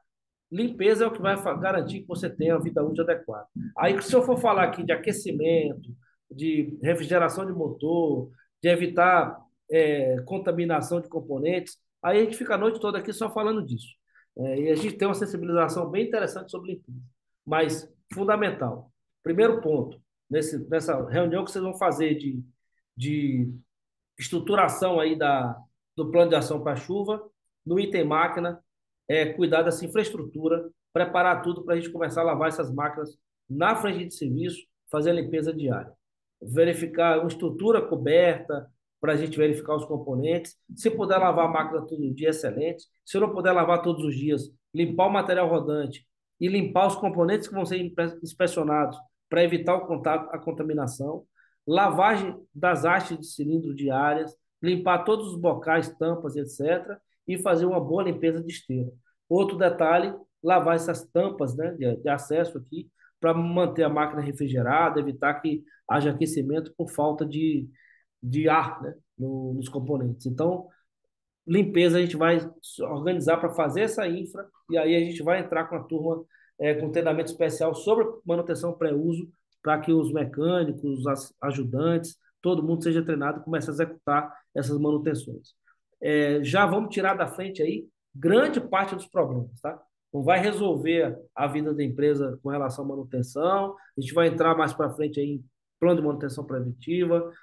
A: Limpeza é o que vai garantir que você tenha a vida útil adequada. Aí, se eu for falar aqui de aquecimento, de refrigeração de motor, de evitar contaminação de componentes, aí a gente fica a noite toda aqui só falando disso. E a gente tem uma sensibilização bem interessante sobre limpeza. Mas, fundamental, primeiro ponto, nessa reunião que vocês vão fazer de estruturação aí do plano de ação para a chuva, no item máquina, cuidar dessa infraestrutura, preparar tudo para a gente começar a lavar essas máquinas na frente de serviço, fazer a limpeza diária. Verificar uma estrutura coberta para a gente verificar os componentes. Se puder lavar a máquina todo dia, excelente. Se não puder lavar todos os dias, limpar o material rodante e limpar os componentes que vão ser inspecionados para evitar o contato, a contaminação. Lavagem das hastes de cilindro diárias, limpar todos os bocais, tampas, etc., e fazer uma boa limpeza de esteira. Outro detalhe, lavar essas tampas, né, de acesso aqui, para manter a máquina refrigerada, evitar que haja aquecimento por falta de ar, né, nos componentes. Então, limpeza a gente vai organizar para fazer essa infra e aí a gente vai entrar com a turma com treinamento especial sobre manutenção pré-uso para que os mecânicos, os ajudantes, todo mundo seja treinado e comece a executar essas manutenções. Já vamos tirar da frente aí grande parte dos problemas, tá? Não vai resolver a vida da empresa com relação à manutenção, a gente vai entrar mais para frente aí em plano de manutenção preventiva,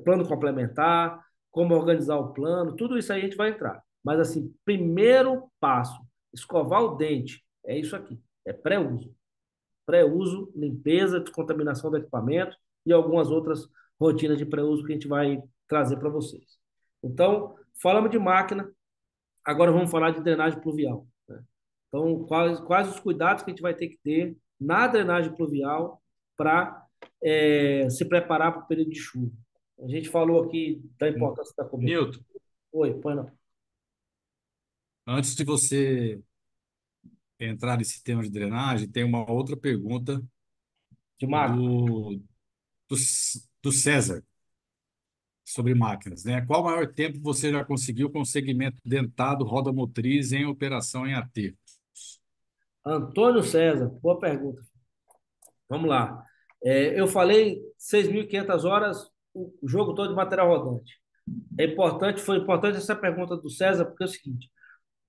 A: plano complementar, como organizar o plano, tudo isso aí a gente vai entrar. Mas, assim, primeiro passo, escovar o dente, é isso aqui, é pré-uso. Pré-uso, limpeza, descontaminação do equipamento e algumas outras rotinas de pré-uso que a gente vai trazer para vocês. Então, falamos de máquina, agora vamos falar de drenagem pluvial. Né? Então, quais os cuidados que a gente vai ter que ter na drenagem pluvial para se preparar para o período de chuva. A gente falou aqui da importância da cobertura.
D: Newton,
A: Oi, põe não.
D: antes de você entrar nesse tema de drenagem, tem uma outra pergunta
A: De máquina.
D: do, do César sobre máquinas, né? Qual o maior tempo você já conseguiu com segmento dentado, roda motriz em operação em aterro?
A: Antônio César, boa pergunta. Vamos lá. Eu falei 6.500 horas, o jogo todo de material rodante. Foi importante essa pergunta do César, porque é o seguinte: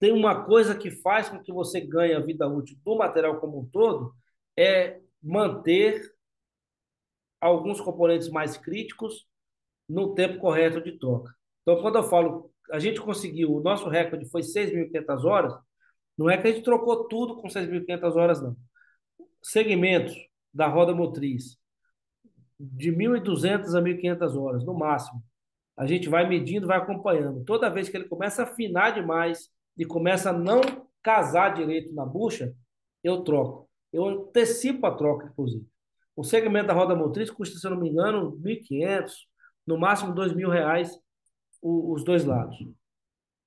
A: tem uma coisa que faz com que você ganhe a vida útil do material como um todo, é manter alguns componentes mais críticos no tempo correto de troca. Então, quando eu falo, a gente conseguiu, o nosso recorde foi 6.500 horas, não é que a gente trocou tudo com 6.500 horas, não. Segmentos da roda motriz, de 1.200 a 1.500 horas, no máximo. A gente vai medindo, vai acompanhando. Toda vez que ele começa a afinar demais e começa a não casar direito na bucha, eu troco. eu antecipo a troca, inclusive. O segmento da roda motriz custa, se eu não me engano, 1.500, no máximo R$ 2.000, os dois lados.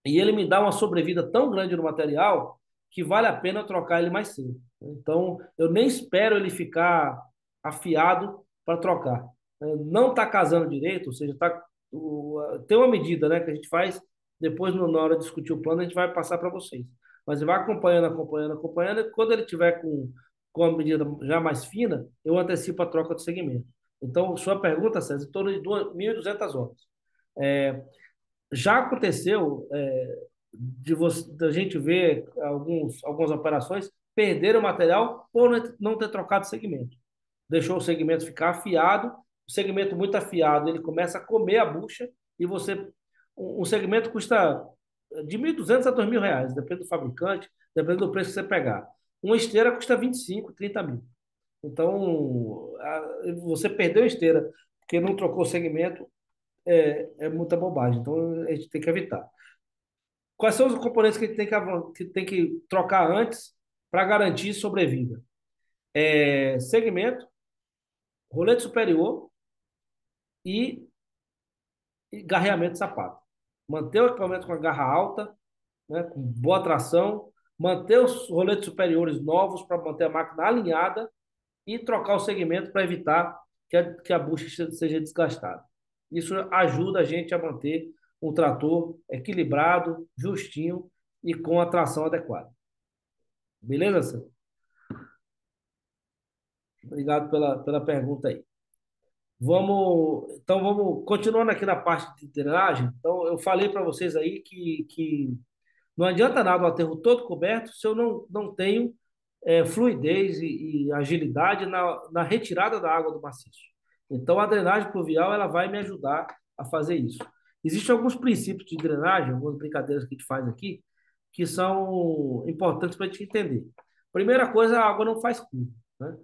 A: E ele me dá uma sobrevida tão grande no material que vale a pena eu trocar ele mais cedo. Então, eu nem espero ele ficar afiado para trocar. Não está casando direito, ou seja, tem uma medida, né, que a gente faz, depois, na hora de discutir o plano, a gente vai passar para vocês. Mas vai acompanhando, acompanhando, acompanhando, e quando ele tiver com a medida já mais fina, eu antecipo a troca do segmento. Então, sua pergunta, César, em torno de 1.200 horas. É, já aconteceu da gente ver algumas operações perderam o material por não ter trocado o segmento. Deixou o segmento ficar afiado, o segmento muito afiado, ele começa a comer a bucha e um segmento custa de 1.200 a R$ 2.000, depende do fabricante, depende do preço que você pegar. Uma esteira custa 25, 30 mil. Então, você perdeu a esteira porque não trocou o segmento, é muita bobagem. Então, a gente tem que evitar. Quais são os componentes que a gente tem que trocar antes para garantir sobrevida? Segmento, rolete superior e garreamento de sapato. Manter o equipamento com a garra alta, né, com boa tração, manter os roletes superiores novos para manter a máquina alinhada e trocar o segmento para evitar que a bucha seja desgastada. Isso ajuda a gente a manter um trator equilibrado, justinho e com a tração adequada. Beleza, Sandro? Obrigado pela pergunta aí. Vamos continuando aqui na parte de drenagem. Então, eu falei para vocês aí que não adianta nada o aterro todo coberto se eu não tenho fluidez e agilidade na retirada da água do maciço. Então, a drenagem pluvial ela vai me ajudar a fazer isso. Existem alguns princípios de drenagem, algumas brincadeiras que a gente faz aqui, que são importantes para a gente entender. Primeira coisa, a água não faz curva, né?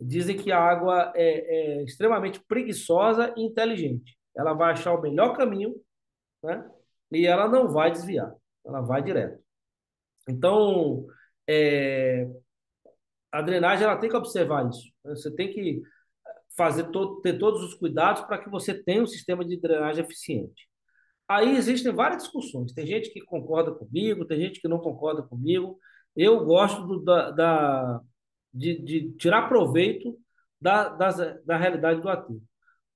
A: Dizem que a água é extremamente preguiçosa e inteligente. Ela vai achar o melhor caminho, né? E ela não vai desviar, ela vai direto. Então, a drenagem ela tem que observar isso, né? Você tem que ter todos os cuidados para que você tenha um sistema de drenagem eficiente. Aí existem várias discussões. Tem gente que concorda comigo, tem gente que não concorda comigo. Eu gosto de tirar proveito da realidade do aterro.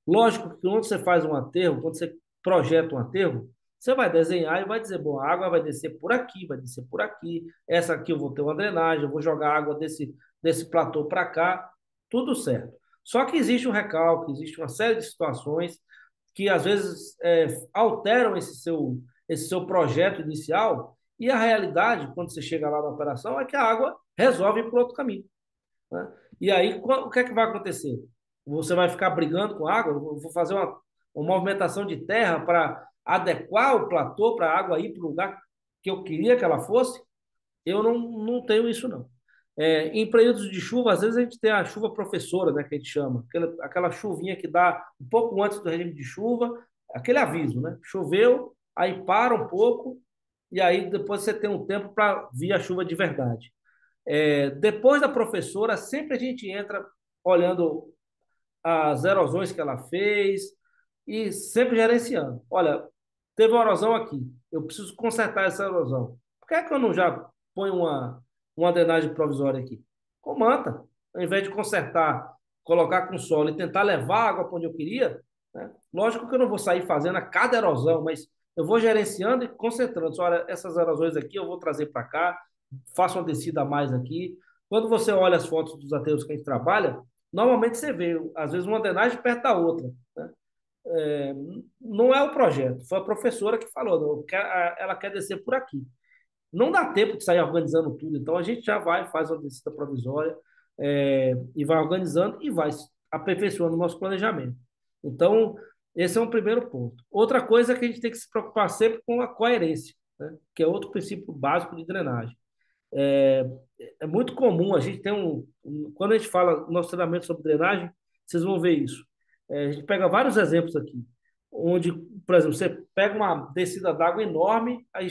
A: Lógico que quando você faz um aterro, quando você projeta um aterro, você vai desenhar e vai dizer, bom, a água vai descer por aqui, vai descer por aqui, essa aqui eu vou ter uma drenagem, eu vou jogar água desse platô para cá, tudo certo. Só que existe um recalque, existe uma série de situações que às vezes alteram esse seu projeto inicial e a realidade, quando você chega lá na operação, é que a água resolve ir por outro caminho, né? E aí, o que é que vai acontecer? Você vai ficar brigando com a água? Eu vou fazer uma movimentação de terra para adequar o platô para a água ir para o lugar que eu queria que ela fosse? Eu não tenho isso, não. Em períodos de chuva, às vezes a gente tem a chuva professora, né, que a gente chama, aquela chuvinha que dá um pouco antes do regime de chuva, aquele aviso, né? Choveu, aí para um pouco, e aí depois você tem um tempo para vir a chuva de verdade. Depois da professora, sempre a gente entra olhando as erosões que ela fez e sempre gerenciando. Olha, teve uma erosão aqui, eu preciso consertar essa erosão. Por que é que eu não já ponho uma drenagem provisória aqui? Comanta. Ao invés de consertar, colocar com solo e tentar levar a água para onde eu queria, né? Lógico que eu não vou sair fazendo a cada erosão, mas eu vou gerenciando e concentrando. Olha, essas erosões aqui eu vou trazer para cá, faço uma descida a mais aqui. Quando você olha as fotos dos aterros que a gente trabalha, normalmente você vê, às vezes, uma drenagem perto da outra, né? Não é o projeto, foi a professora que falou, não, ela quer descer por aqui. Não dá tempo de sair organizando tudo, então a gente já vai, faz uma descida provisória, e vai organizando e vai aperfeiçoando o nosso planejamento. Então, esse é um primeiro ponto. Outra coisa é que a gente tem que se preocupar sempre com a coerência, né? Que é outro princípio básico de drenagem. É, é muito comum, a gente tem quando a gente fala no nosso treinamento sobre drenagem, vocês vão ver isso. A gente pega vários exemplos aqui, onde, por exemplo, você pega uma descida d'água enorme, aí,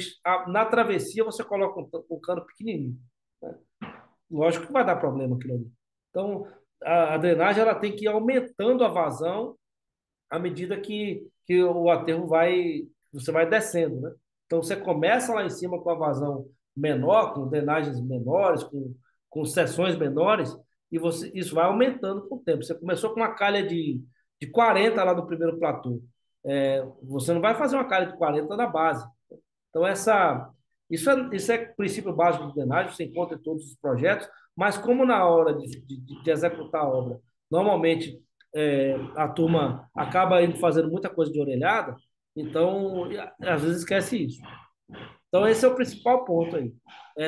A: na travessia você coloca um cano pequenininho, né? lógico que vai dar problema aquilo ali. Então, a drenagem ela tem que ir aumentando a vazão à medida que o aterro você vai descendo, né? Então você começa lá em cima com a vazão menor, com drenagens menores, com seções menores, e isso vai aumentando com o tempo. Você começou com uma calha de 40 lá no primeiro platô. Você não vai fazer uma calha de 40 na base. Então, isso é princípio básico de drenagem, você encontra em todos os projetos, mas como na hora de executar a obra, normalmente a turma acaba indo fazendo muita coisa de orelhada, então às vezes esquece isso. Então, esse é o principal ponto aí.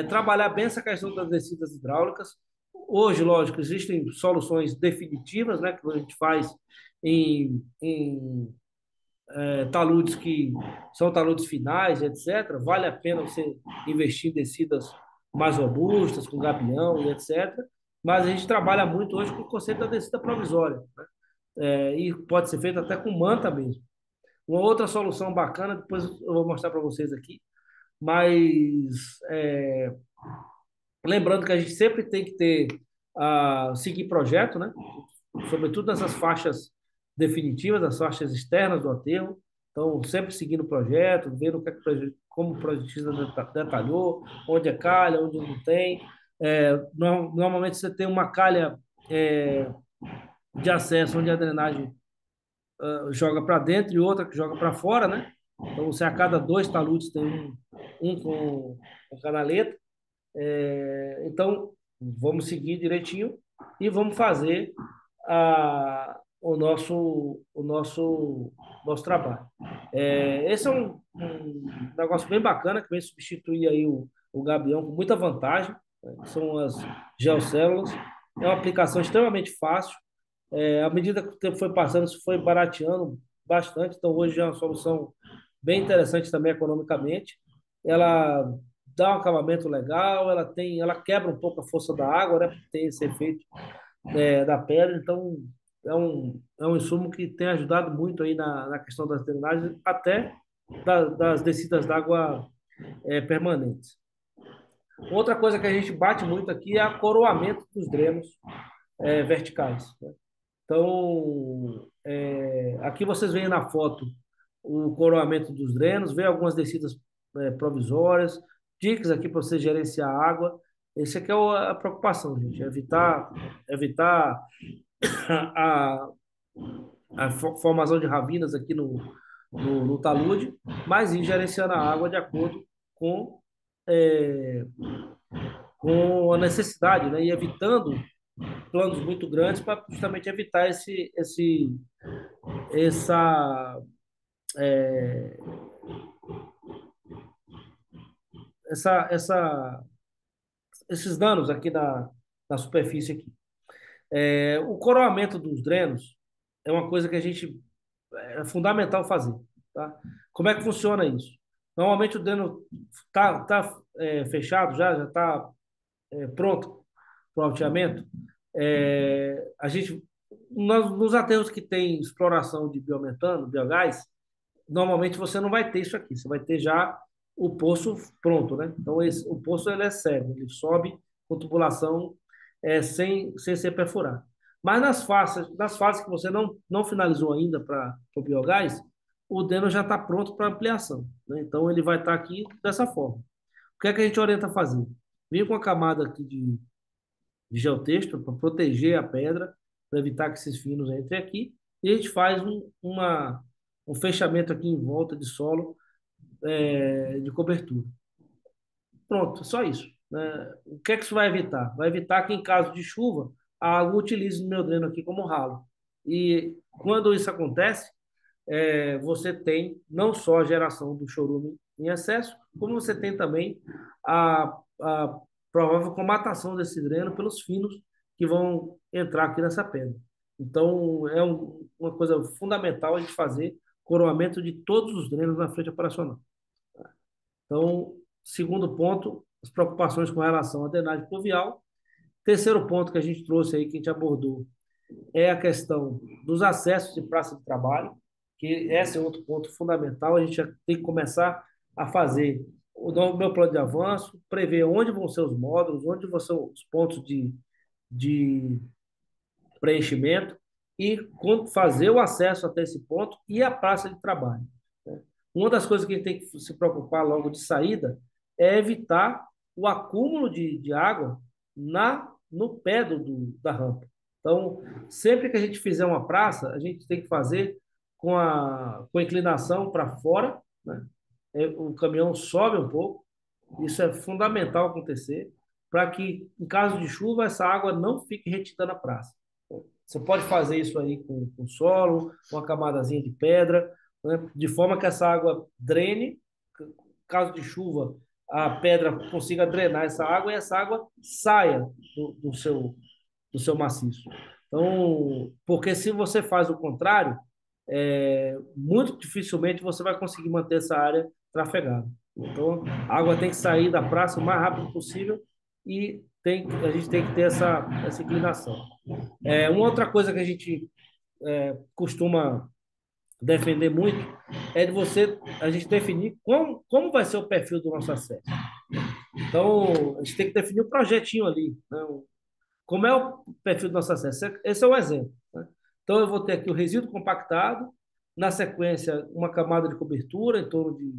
A: Trabalhar bem essa questão das descidas hidráulicas. Hoje, lógico, existem soluções definitivas, né, que a gente faz em taludes que são taludes finais, etc. Vale a pena você investir em descidas mais robustas, com gabião e etc. Mas a gente trabalha muito hoje com o conceito da descida provisória, né? E pode ser feito até com manta mesmo. Uma outra solução bacana, depois eu vou mostrar para vocês aqui, mas lembrando que a gente sempre tem que seguir projeto, né? Sobretudo nessas faixas definitivas, as faixas externas do aterro. Então, sempre seguindo o projeto, vendo como o projetista detalhou, onde é calha, onde não tem. Normalmente você tem uma calha de acesso onde a drenagem joga para dentro e outra que joga para fora, né? Então, você a cada 2 taludes tem um com canaleta. Então, vamos seguir direitinho e vamos fazer o nosso trabalho. Esse é um negócio bem bacana que vem substituir aí o gabião com muita vantagem, né? São as geocélulas. É uma aplicação extremamente fácil. À medida que o tempo foi passando, isso foi barateando bastante. Então, hoje é uma solução bem interessante também economicamente. Ela dá um acabamento legal, ela quebra um pouco a força da água, né? Porque tem esse efeito da pedra. Então, é um insumo que tem ajudado muito aí na questão das drenagens, até das descidas d'água permanentes. Outra coisa que a gente bate muito aqui é o coroamento dos drenos verticais, né? Então, aqui vocês veem na foto o coroamento dos drenos, vê algumas descidas provisórias, dicas aqui para você gerenciar a água. Esse aqui é a preocupação, gente, evitar a, a formação de ravinas aqui no talude, mas ir gerenciando a água de acordo com, é, com a necessidade, né? E evitando planos muito grandes para justamente evitar essa, essa, essa, esses danos aqui na superfície aqui. O coroamento dos drenos é uma coisa que é fundamental fazer, tá? Como é que funciona isso? Normalmente o dreno tá fechado, já está pronto para o alteamento. Nos aterros que tem exploração de biometano, biogás, normalmente você não vai ter isso aqui, você vai ter já o poço pronto, né? Então o poço ele é cego, ele sobe com tubulação sem ser perfurado. Mas nas fases que você não finalizou ainda para o biogás, o dreno já está pronto para ampliação, né? Então ele vai estar aqui dessa forma. O que é que a gente orienta a fazer? Vir com a camada aqui de geotexto para proteger a pedra, para evitar que esses finos entrem aqui, e a gente faz um fechamento aqui em volta de solo de cobertura. Pronto, só isso, né? O que é que isso vai evitar? Vai evitar que, em caso de chuva, a água utilize o meu dreno aqui como ralo. E quando isso acontece, você tem não só a geração do chorume em excesso, como você tem também a provável comatação desse dreno pelos finos que vão entrar aqui nessa pedra. Então, uma coisa fundamental a gente fazer coroamento de todos os drenos na frente operacional. Então, segundo ponto, as preocupações com relação à drenagem pluvial. Terceiro ponto que a gente trouxe aí, que a gente abordou, é a questão dos acessos de praça de trabalho, que esse é outro ponto fundamental. A gente já tem que começar a fazer o meu plano de avanço, prever onde vão ser os módulos, onde vão ser os pontos de preenchimento e fazer o acesso até esse ponto e a praça de trabalho, né? Uma das coisas que a gente tem que se preocupar logo de saída é evitar o acúmulo de água no pé da rampa. Então, sempre que a gente fizer uma praça, a gente tem que fazer com a inclinação para fora, né? O caminhão sobe um pouco, isso é fundamental acontecer, para que, em caso de chuva, essa água não fique retida na praça. Você pode fazer isso aí com solo, com uma camadazinha de pedra, né? De forma que essa água drene, caso de chuva, a pedra consiga drenar essa água e essa água saia do seu maciço. Então, porque se você faz o contrário, muito dificilmente você vai conseguir manter essa área trafegada. Então, a água tem que sair da praça o mais rápido possível e a gente tem que ter essa inclinação. Uma outra coisa que a gente costuma defender muito é a gente definir como vai ser o perfil do nosso acesso. Então, a gente tem que definir um projetinho ali, né? Como é o perfil do nosso acesso? Esse é o exemplo, né? Então, eu vou ter aqui o resíduo compactado, na sequência, uma camada de cobertura em torno de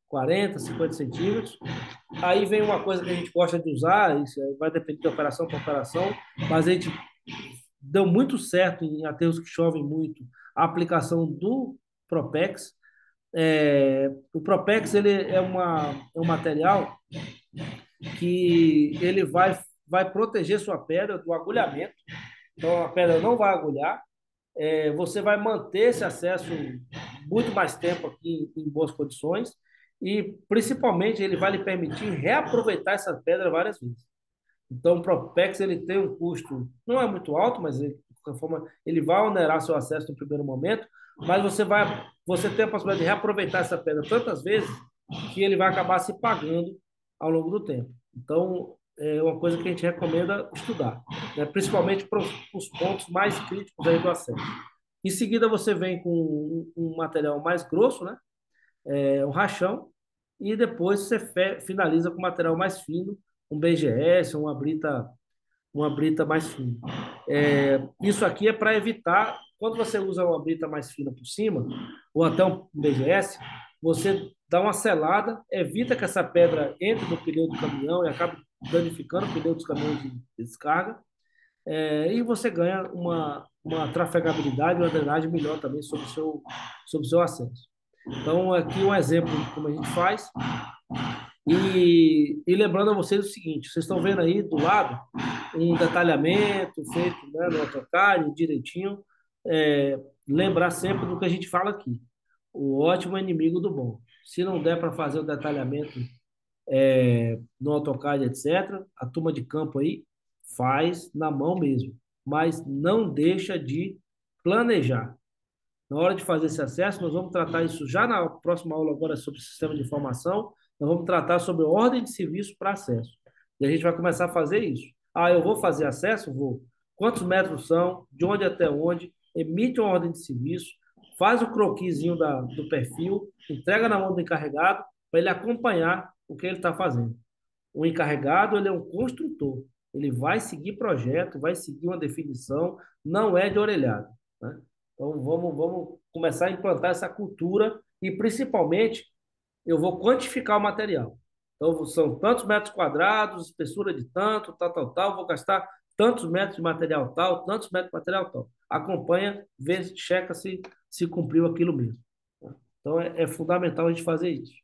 A: 40, 50 centímetros. Aí vem uma coisa que a gente gosta de usar, isso vai depender de operação para operação, mas a gente deu muito certo em aterros que chovem muito, a aplicação do Propex. O Propex ele é um material que ele vai proteger sua pedra do agulhamento. Então, a pedra não vai agulhar. Você vai manter esse acesso muito mais tempo aqui em boas condições e, principalmente, ele vai lhe permitir reaproveitar essa pedra várias vezes. Então, o Propex ele tem um custo, não é muito alto, mas de qualquer forma, ele vai onerar seu acesso no primeiro momento, mas você tem a possibilidade de reaproveitar essa pedra tantas vezes que ele vai acabar se pagando ao longo do tempo. Então, é uma coisa que a gente recomenda estudar, né? Principalmente para os pontos mais críticos aí do acesso. Em seguida, você vem com um material mais grosso, né? O rachão, e depois você finaliza com material mais fino, um BGS, uma brita mais fina. Isso aqui é para evitar, quando você usa uma brita mais fina por cima, ou até um BGS, você dá uma selada, evita que essa pedra entre no pneu do caminhão e acabe danificando o pneu dos caminhões de descarga, e você ganha uma trafegabilidade, uma drenagem melhor também sobre o seu acesso. Então, aqui um exemplo de como a gente faz. E lembrando a vocês o seguinte: vocês estão vendo aí do lado um detalhamento feito, né, no AutoCAD, direitinho. Lembrar sempre do que a gente fala aqui: o ótimo é inimigo do bom. Se não der para fazer o detalhamento no AutoCAD, etc., a turma de campo aí faz na mão mesmo, mas não deixa de planejar. Na hora de fazer esse acesso, nós vamos tratar isso já na próxima aula agora sobre sistema de informação. Nós vamos tratar sobre ordem de serviço para acesso. E a gente vai começar a fazer isso. Eu vou fazer acesso? Vou. Quantos metros são? De onde até onde? Emite uma ordem de serviço, faz o croquisinho do perfil, entrega na mão do encarregado para ele acompanhar o que ele está fazendo. O encarregado, ele é um construtor. Ele vai seguir projeto, vai seguir uma definição, não é de orelhada, né? Então, vamos começar a implantar essa cultura e, principalmente, eu vou quantificar o material. Então, são tantos metros quadrados, espessura de tanto, tal, vou gastar tantos metros de material tal, tantos metros de material tal. Acompanha, vê, checa se cumpriu aquilo mesmo. Então, é fundamental a gente fazer isso.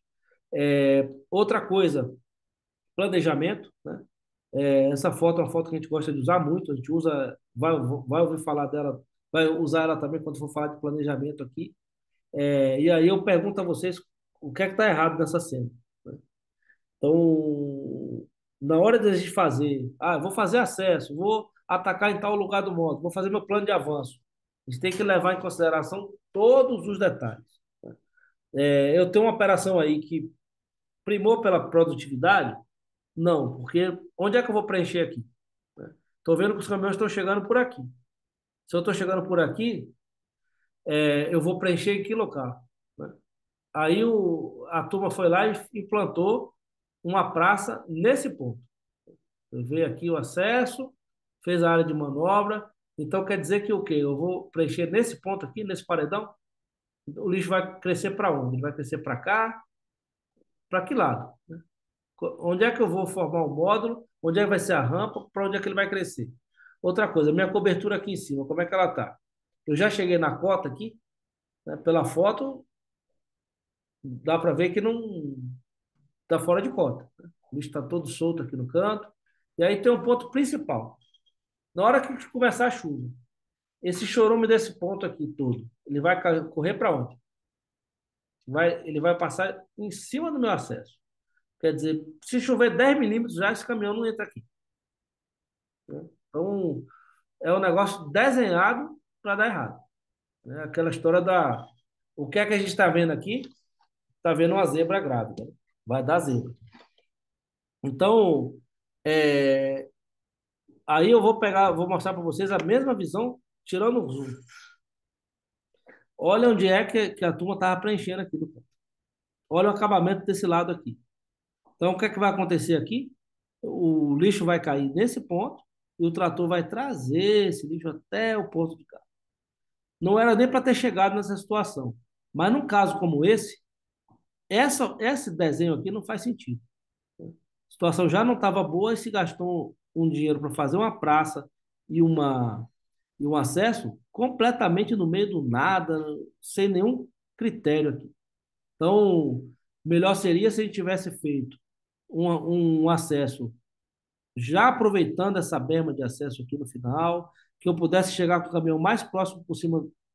A: Outra coisa, planejamento, né? Essa foto é uma foto que a gente gosta de usar muito, a gente vai ouvir falar dela, vai usar ela também quando for falar de planejamento aqui. E aí eu pergunto a vocês o que é que está errado nessa cena, né? Então, na hora de a gente fazer, vou fazer acesso, vou atacar em tal lugar do módulo, vou fazer meu plano de avanço. A gente tem que levar em consideração todos os detalhes, né? Eu tenho uma operação aí que primou pela produtividade? Não, porque onde é que eu vou preencher aqui? Estou vendo que os caminhões estão chegando por aqui. Se eu estou chegando por aqui, eu vou preencher em que local, né? Aí a turma foi lá e implantou uma praça nesse ponto. Eu vejo aqui o acesso, fez a área de manobra. Então quer dizer que o quê? Eu vou preencher nesse ponto aqui, nesse paredão, o lixo vai crescer para onde? Ele vai crescer para cá, para que lado? Onde é que eu vou formar o módulo? Onde é que vai ser a rampa? Para onde é que ele vai crescer? Outra coisa, minha cobertura aqui em cima, como é que ela está? Eu já cheguei na cota aqui, né? Pela foto, dá para ver que não está fora de cota, né? O lixo está todo solto aqui no canto. E aí tem um ponto principal. Na hora que começar a chuva, esse chorume desse ponto aqui todo, ele vai correr para onde? Ele vai passar em cima do meu acesso. Quer dizer, se chover 10 milímetros, já esse caminhão não entra aqui, né? Então, é um negócio desenhado para dar errado, né? Aquela história da... O que é que a gente está vendo aqui? Está vendo uma zebra grávida, né? Vai dar zebra. Então, é, aí eu vou mostrar para vocês a mesma visão, tirando o zoom. Olha onde é que a turma estava preenchendo aqui. Olha o acabamento desse lado aqui. Então, o que é que vai acontecer aqui? O lixo vai cair nesse ponto e o trator vai trazer esse lixo até o ponto de cá. Não era nem para ter chegado nessa situação. Mas num caso como esse desenho aqui não faz sentido. A situação já não estava boa e se gastou um dinheiro para fazer uma praça e, e um acesso completamente no meio do nada, sem nenhum critério aqui. Então, melhor seria se a gente tivesse feito um acesso já aproveitando essa berma de acesso aqui no final, que eu pudesse chegar com o caminhão mais próximo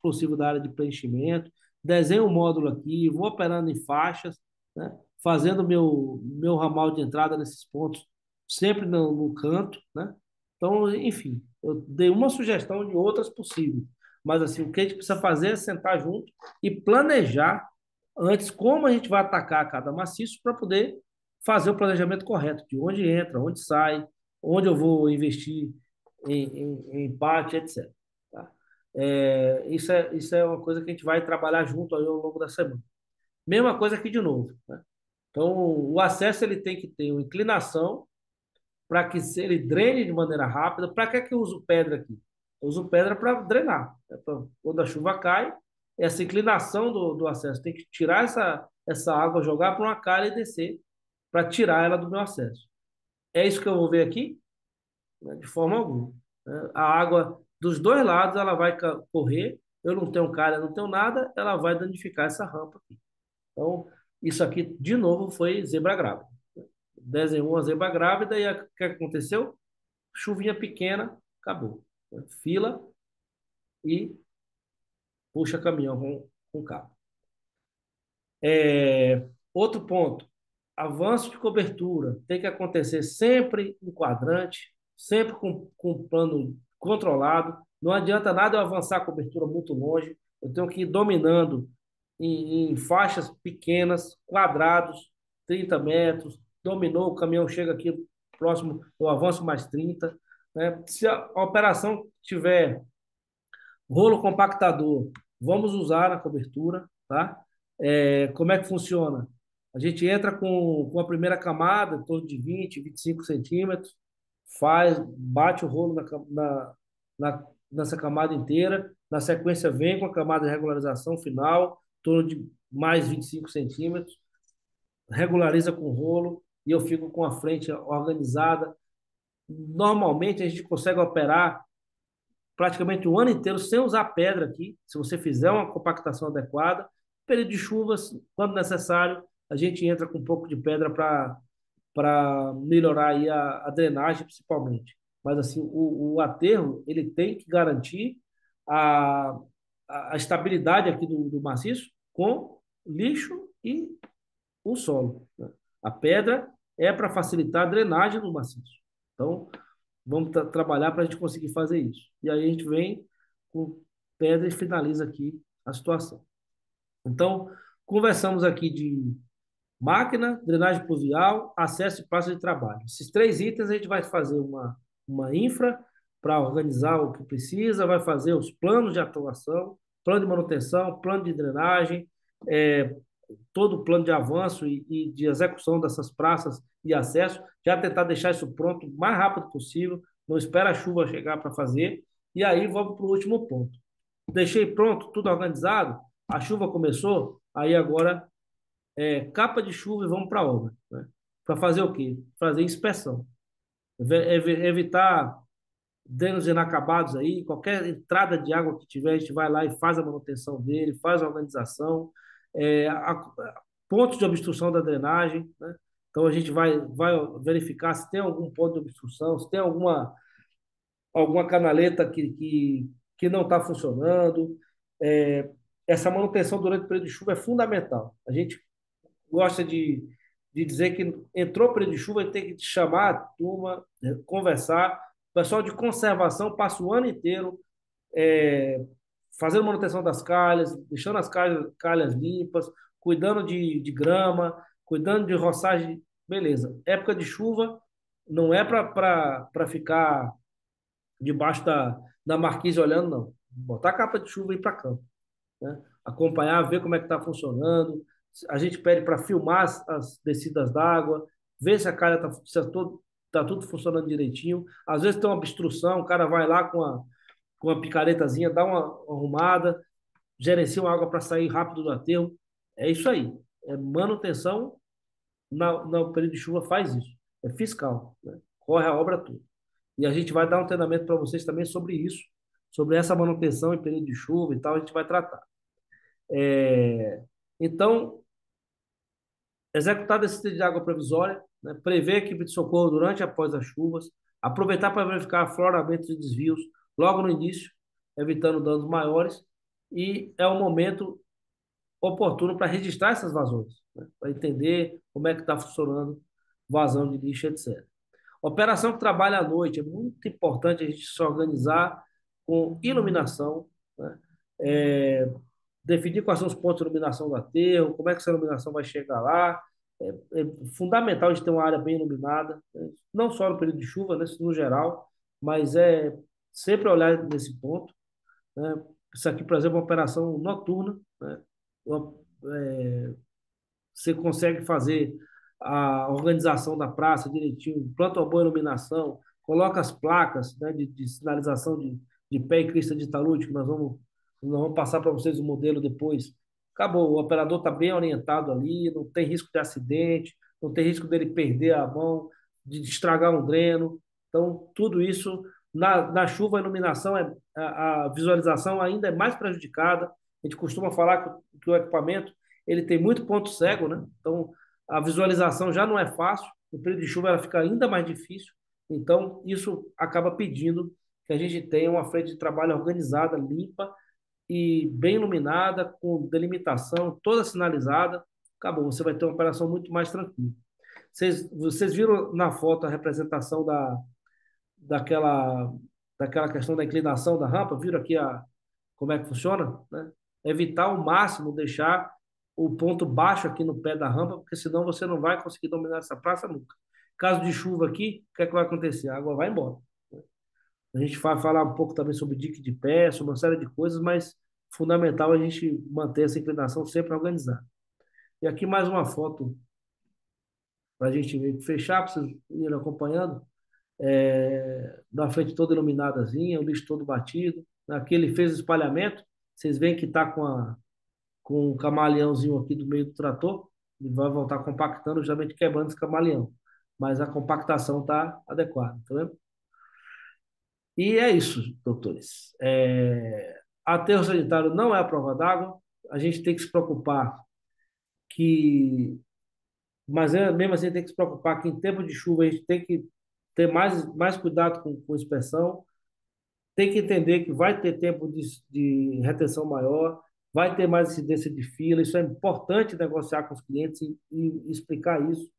A: possível da área de preenchimento, desenho o módulo aqui, vou operando em faixas, né? Fazendo meu ramal de entrada nesses pontos, sempre no canto, né? Então, enfim, eu dei uma sugestão de outras possíveis, mas assim, o que a gente precisa fazer é sentar junto e planejar antes como a gente vai atacar cada maciço para poder fazer o planejamento correto, de onde entra, onde sai, onde eu vou investir em empate, etc. Tá? Isso é uma coisa que a gente vai trabalhar junto aí ao longo da semana. Mesma coisa aqui de novo, né? Então, o acesso ele tem que ter uma inclinação para que ele drene de maneira rápida. Para que eu uso pedra aqui? Eu uso pedra para drenar, né? Quando a chuva cai, essa inclinação do acesso tem que tirar essa água, jogar para uma calha e descer para tirar ela do meu acesso. É isso que eu vou ver aqui? Né? De forma alguma, né? A água dos dois lados ela vai correr. Eu não tenho calha, não tenho nada, ela vai danificar essa rampa aqui. Então, isso aqui, de novo, foi zebra grávida. Desenhou uma zebra grávida e o que aconteceu? Chuvinha pequena, acabou. Fila e puxa caminhão com carro. Outro ponto, avanço de cobertura tem que acontecer sempre em quadrante, sempre com plano controlado. Não adianta nada eu avançar a cobertura muito longe, eu tenho que ir dominando em faixas pequenas, quadrados, 30 metros, dominou, o caminhão chega aqui próximo, eu avanço mais 30, né? Se a operação tiver rolo compactador, vamos usar na cobertura, tá? Como é que funciona? A gente entra com a primeira camada, em torno de 20, 25 centímetros, bate o rolo nessa camada inteira, na sequência vem com a camada de regularização final, em torno de mais 25 centímetros, regulariza com o rolo e eu fico com a frente organizada. Normalmente a gente consegue operar praticamente o ano inteiro sem usar pedra aqui, se você fizer uma compactação adequada. Período de chuvas, quando necessário, a gente entra com um pouco de pedra para melhorar aí a drenagem, principalmente. Mas assim, o aterro ele tem que garantir a, a estabilidade aqui do maciço com lixo e o solo, né? A pedra é para facilitar a drenagem do maciço. Então, vamos trabalhar para a gente conseguir fazer isso. E aí a gente vem com pedra e finaliza aqui a situação. Então, conversamos aqui de máquina, drenagem pluvial, acesso e praça de trabalho. Esses três itens a gente vai fazer uma infra para organizar o que precisa, vai fazer os planos de atuação, plano de manutenção, plano de drenagem, todo o plano de avanço e de execução dessas praças e acesso, já tentar deixar isso pronto o mais rápido possível, não espera a chuva chegar para fazer, e aí vamos para o último ponto. Deixei pronto, tudo organizado, a chuva começou, aí agora capa de chuva e vamos para a obra. Né? Para fazer o quê? Fazer inspeção. Evitar danos inacabados aí, qualquer entrada de água que tiver, a gente vai lá e faz a manutenção dele, faz a organização, pontos de obstrução da drenagem, né? Então a gente vai verificar se tem algum ponto de obstrução, se tem alguma canaleta que não está funcionando. Essa manutenção durante o período de chuva é fundamental. A gente gosta de dizer que entrou o período de chuva, tem que chamar a turma, conversar. O pessoal de conservação passa o ano inteiro fazendo manutenção das calhas, deixando as calhas limpas, cuidando de grama, cuidando de roçagem. Beleza. Época de chuva não é para ficar debaixo da marquise olhando, não. Botar a capa de chuva e ir para campo, né? Acompanhar, ver como é que está funcionando. A gente pede para filmar as descidas d'água, ver se a calha tá tudo funcionando direitinho. Às vezes tem uma obstrução, o cara vai lá com uma picaretazinha, dá uma arrumada, gerencia uma água para sair rápido do aterro. É isso aí. É manutenção no período de chuva faz isso. É fiscal, né? Corre a obra toda. E a gente vai dar um treinamento para vocês também sobre isso, sobre essa manutenção em período de chuva e tal, a gente vai tratar. Então, executar a descida de água provisória, né? Prever a equipe de socorro durante e após as chuvas, aproveitar para verificar afloramentos e desvios logo no início, evitando danos maiores, e é o momento oportuno para registrar essas vazões, né? Para entender como é que está funcionando vazão de lixo, etc. Operação que trabalha à noite, é muito importante a gente se organizar com iluminação, né? Definir quais são os pontos de iluminação do aterro, como é que essa iluminação vai chegar lá. É fundamental a gente ter uma área bem iluminada, né? Não só no período de chuva, né, no geral, mas é sempre olhar nesse ponto, né? Isso aqui, por exemplo, é uma operação noturna, né? Você consegue fazer a organização da praça direitinho, planta uma boa iluminação, coloca as placas, né, de sinalização de pé e crista de talude, que nós vamos passar para vocês o modelo depois. Acabou, o operador está bem orientado ali, não tem risco de acidente, não tem risco dele perder a mão, de estragar um dreno. Então, tudo isso, na chuva, a iluminação, a visualização ainda é mais prejudicada. A gente costuma falar que o equipamento ele tem muito ponto cego, né? Então, a visualização já não é fácil, no período de chuva ela fica ainda mais difícil. Então, isso acaba pedindo que a gente tenha uma frente de trabalho organizada, limpa e bem iluminada, com delimitação, toda sinalizada. Acabou, você vai ter uma operação muito mais tranquila. Vocês viram na foto a representação daquela, daquela questão da inclinação da rampa? Viram aqui como é que funciona? Né? Evitar ao máximo deixar o ponto baixo aqui no pé da rampa, porque senão você não vai conseguir dominar essa praça nunca. Caso de chuva aqui, o que é que vai acontecer? A água vai embora. A gente vai falar um pouco também sobre dique de pé, sobre uma série de coisas, mas fundamental a gente manter essa inclinação sempre organizada. E aqui mais uma foto para a gente fechar, para vocês irem acompanhando. Da frente toda iluminadazinha, o lixo todo batido. Aqui ele fez o espalhamento. Vocês veem que está com o camaleãozinho aqui do meio do trator. Ele vai voltar compactando, justamente quebrando esse camaleão. Mas a compactação está adequada, tá vendo? E é isso, doutores. Aterro sanitário não é a prova d'água. A gente tem que se preocupar que... Mas mesmo assim tem que se preocupar que em tempo de chuva a gente tem que ter mais cuidado com inspeção. Tem que entender que vai ter tempo de retenção maior, vai ter mais incidência de fila. Isso é importante negociar com os clientes e explicar isso.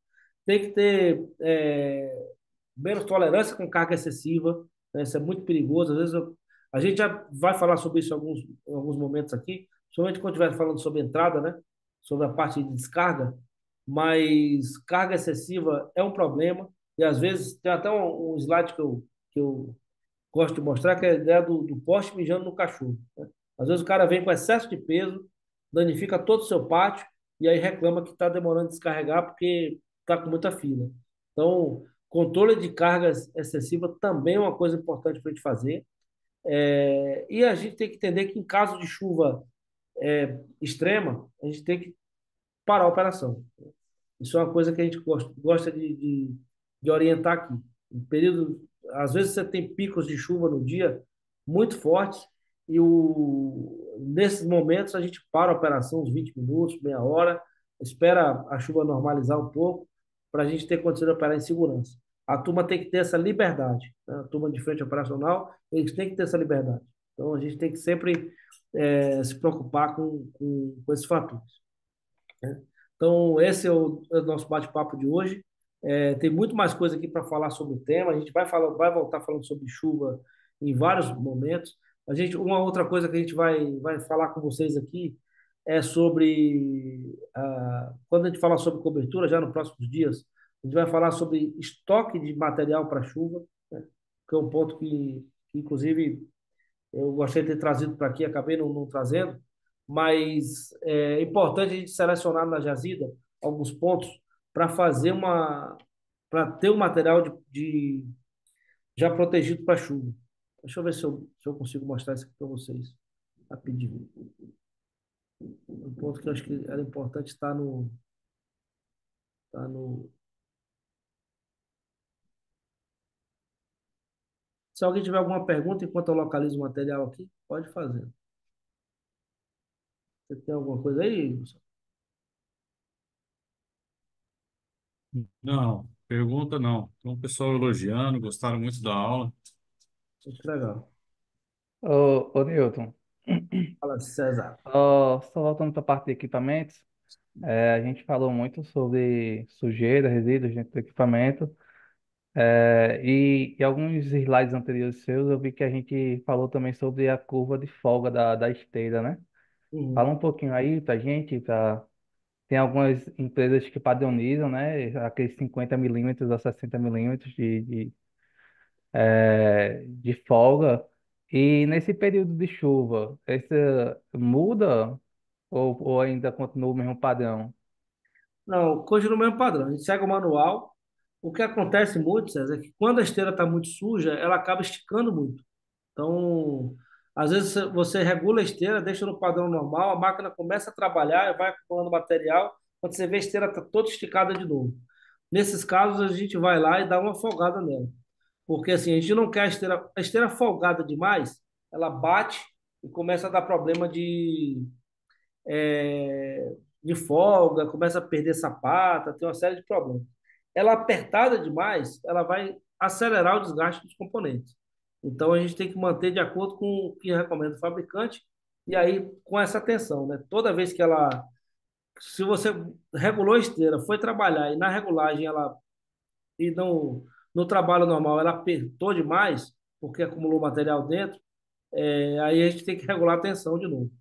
A: Tem que ter menos tolerância com carga excessiva, né? Isso é muito perigoso. Às vezes a gente já vai falar sobre isso em alguns momentos aqui, somente quando estiver falando sobre entrada, né? Sobre a parte de descarga, mas carga excessiva é um problema, e às vezes tem até um slide que eu gosto de mostrar, que é a ideia do poste mijando no cachorro, né? Às vezes o cara vem com excesso de peso, danifica todo o seu pátio, e aí reclama que está demorando a descarregar porque está com muita fila. Então, controle de cargas excessiva também é uma coisa importante para a gente fazer. E a gente tem que entender que em caso de chuva extrema, a gente tem que parar a operação. Isso é uma coisa que a gente gosta de orientar aqui. Em período, às vezes você tem picos de chuva no dia muito fortes e nesses momentos a gente para a operação uns 20 minutos, meia hora, espera a chuva normalizar um pouco para a gente ter condição de operar em segurança. A turma tem que ter essa liberdade, né? A turma de frente operacional, eles têm que ter essa liberdade. Então a gente tem que sempre se preocupar com esses fatores, né? Então, esse é o nosso bate-papo de hoje. Tem muito mais coisa aqui para falar sobre o tema. A gente vai voltar falando sobre chuva em vários momentos. Uma outra coisa que a gente vai falar com vocês aqui é sobre, quando a gente falar sobre cobertura, já nos próximos dias, a gente vai falar sobre estoque de material para chuva, né? Que é um ponto que, inclusive, eu gostaria de ter trazido para aqui, acabei não trazendo, mas é importante a gente selecionar na jazida alguns pontos para para ter o material já protegido para chuva. Deixa eu ver se eu consigo mostrar isso aqui para vocês rapidinho. Um ponto que eu acho que era importante estar tá no. Se alguém tiver alguma pergunta enquanto eu localizo o material aqui, pode fazer. Você tem alguma coisa aí, Gustavo?
D: Não, pergunta não. Tem um pessoal elogiando, gostaram muito da aula.
A: Muito legal.
C: Ô, Newton,
A: Fala, César.
C: só voltando para a parte de equipamentos, a gente falou muito sobre sujeira, resíduos dentro do equipamento, e alguns slides anteriores seus eu vi que a gente falou também sobre a curva de folga da esteira, né? Fala
A: Uhum.
C: um pouquinho aí para a gente, tem algumas empresas que padronizam, né? Aqueles 50 milímetros a 60 milímetros de folga. E nesse período de chuva, esse muda ou ainda continua o mesmo padrão?
A: Não, continua o mesmo padrão. A gente segue o manual. O que acontece muito, César, é que quando a esteira está muito suja, ela acaba esticando muito. Então, às vezes você regula a esteira, deixa no padrão normal, a máquina começa a trabalhar, vai acumulando material, quando você vê a esteira está toda esticada de novo. Nesses casos, a gente vai lá e dá uma folgada nela. Porque assim, a gente não quer a esteira folgada demais, ela bate e começa a dar problema de folga, começa a perder sapata, tem uma série de problemas. Ela apertada demais, ela vai acelerar o desgaste dos componentes. Então a gente tem que manter de acordo com o que recomenda o fabricante e aí com essa atenção, né? Toda vez que se você regulou a esteira, foi trabalhar e na regulagem e no trabalho normal ela apertou demais porque acumulou material dentro, aí a gente tem que regular a tensão de novo.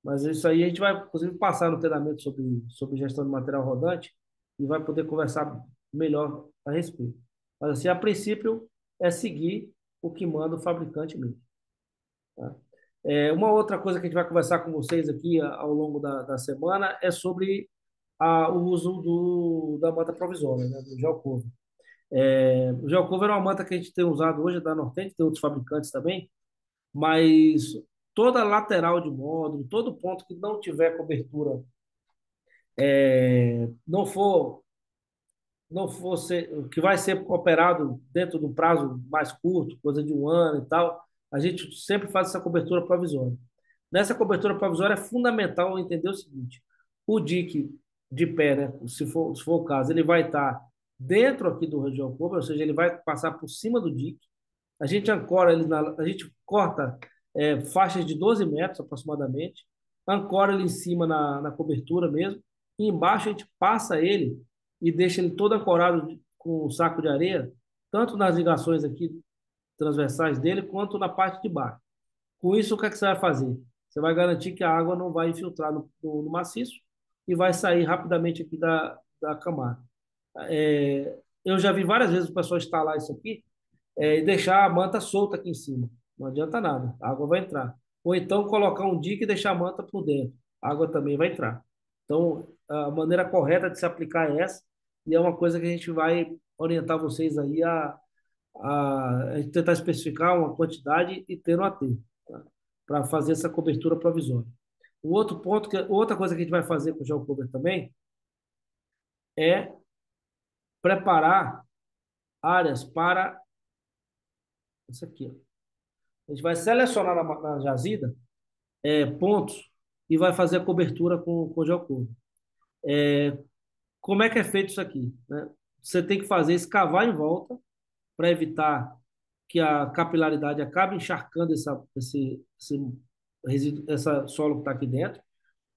A: Mas isso aí a gente vai, inclusive, passar no treinamento sobre gestão de material rodante e vai poder conversar melhor a respeito. Mas, assim, a princípio, é seguir o que manda o fabricante mesmo, tá? Uma outra coisa que a gente vai conversar com vocês aqui ao longo da semana é sobre o uso da manta provisória, né, do gel cover. O gel cover é uma manta que a gente tem usado hoje da Nortent, tem outros fabricantes também, mas toda lateral de módulo, todo ponto que não tiver cobertura, não for, não for que vai ser operado dentro do prazo mais curto, coisa de um ano e tal, a gente sempre faz essa cobertura provisória. Nessa cobertura provisória é fundamental entender o seguinte: o dique de pé, né, se for o caso, ele vai estar dentro aqui do região cover, ou seja, ele vai passar por cima do dique. A gente corta faixas de 12 metros aproximadamente, ancora ele em cima na cobertura mesmo, e embaixo a gente passa ele e deixa ele todo ancorado com um saco de areia, tanto nas ligações aqui transversais dele, quanto na parte de baixo. Com isso, o que é que você vai fazer? Você vai garantir que a água não vai infiltrar no maciço e vai sair rapidamente aqui da camada. Eu já vi várias vezes o pessoal instalar isso aqui, e deixar a manta solta aqui em cima. Não adianta nada, a água vai entrar. Ou então colocar um dique e deixar a manta por dentro. A água também vai entrar. Então, a maneira correta de se aplicar é essa, e é uma coisa que a gente vai orientar vocês aí a tentar especificar uma quantidade e ter um aterro, tá? Para fazer essa cobertura provisória. O outro ponto, outra coisa que a gente vai fazer com o geocover também é preparar áreas para isso aqui, ó. A gente vai selecionar na jazida pontos e vai fazer a cobertura com geocover. Como é que é feito isso aqui, né? Você tem que fazer escavar em volta para evitar que a capilaridade acabe encharcando esse resíduo, essa solo que está aqui dentro,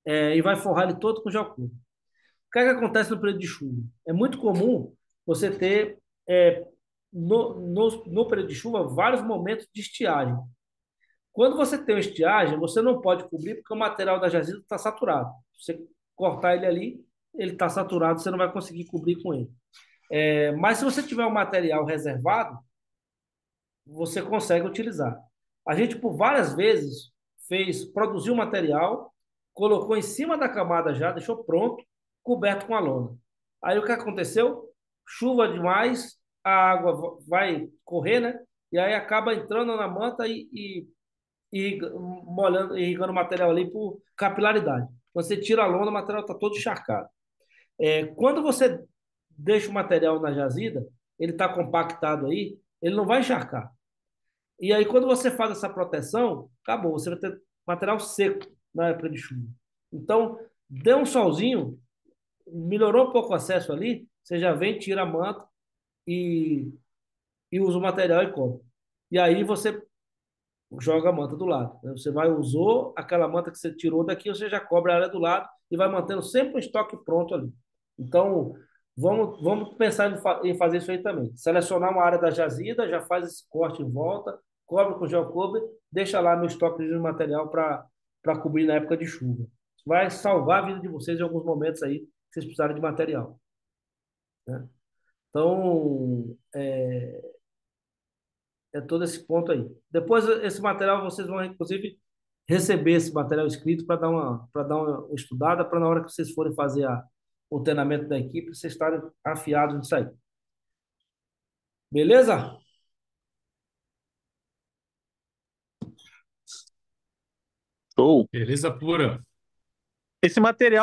A: e vai forrar ele todo com geocover. O que é que acontece no período de chuva? É muito comum você ter, no período de chuva, vários momentos de estiagem. Quando você tem uma estiagem, você não pode cobrir porque o material da jazida está saturado. Se você cortar ele ali, ele está saturado, você não vai conseguir cobrir com ele. Mas se você tiver um material reservado, você consegue utilizar. A gente, por várias vezes, produziu material, colocou em cima da camada já, deixou pronto, coberto com a lona. Aí o que aconteceu? Chuva demais, a água vai correr, né? E aí acaba entrando na manta e molhando, irrigando o material ali por capilaridade. Quando você tira a lona, o material está todo encharcado. Quando você deixa o material na jazida, ele está compactado aí, ele não vai encharcar. E aí, quando você faz essa proteção, acabou, você vai ter material seco na época de chuva. Então, deu um solzinho, melhorou um pouco o acesso ali, você já vem, tira a manta e, e usa o material e cobre. E aí você joga a manta do lado, né? Você vai, usou aquela manta que você tirou daqui, você já cobre a área do lado e vai mantendo sempre o estoque pronto ali. Então, vamos pensar em fazer isso aí também. Selecionar uma área da jazida, já faz esse corte em volta, cobre com geocover, deixa lá no estoque de material para cobrir na época de chuva. Isso vai salvar a vida de vocês em alguns momentos aí que vocês precisarem de material, né? Então, todo esse ponto aí. Depois, esse material, vocês vão, inclusive, receber esse material escrito para dar uma estudada, para na hora que vocês forem fazer o treinamento da equipe, vocês estarem afiados nisso aí. Beleza?
E: Show.
D: Beleza pura.
E: Esse material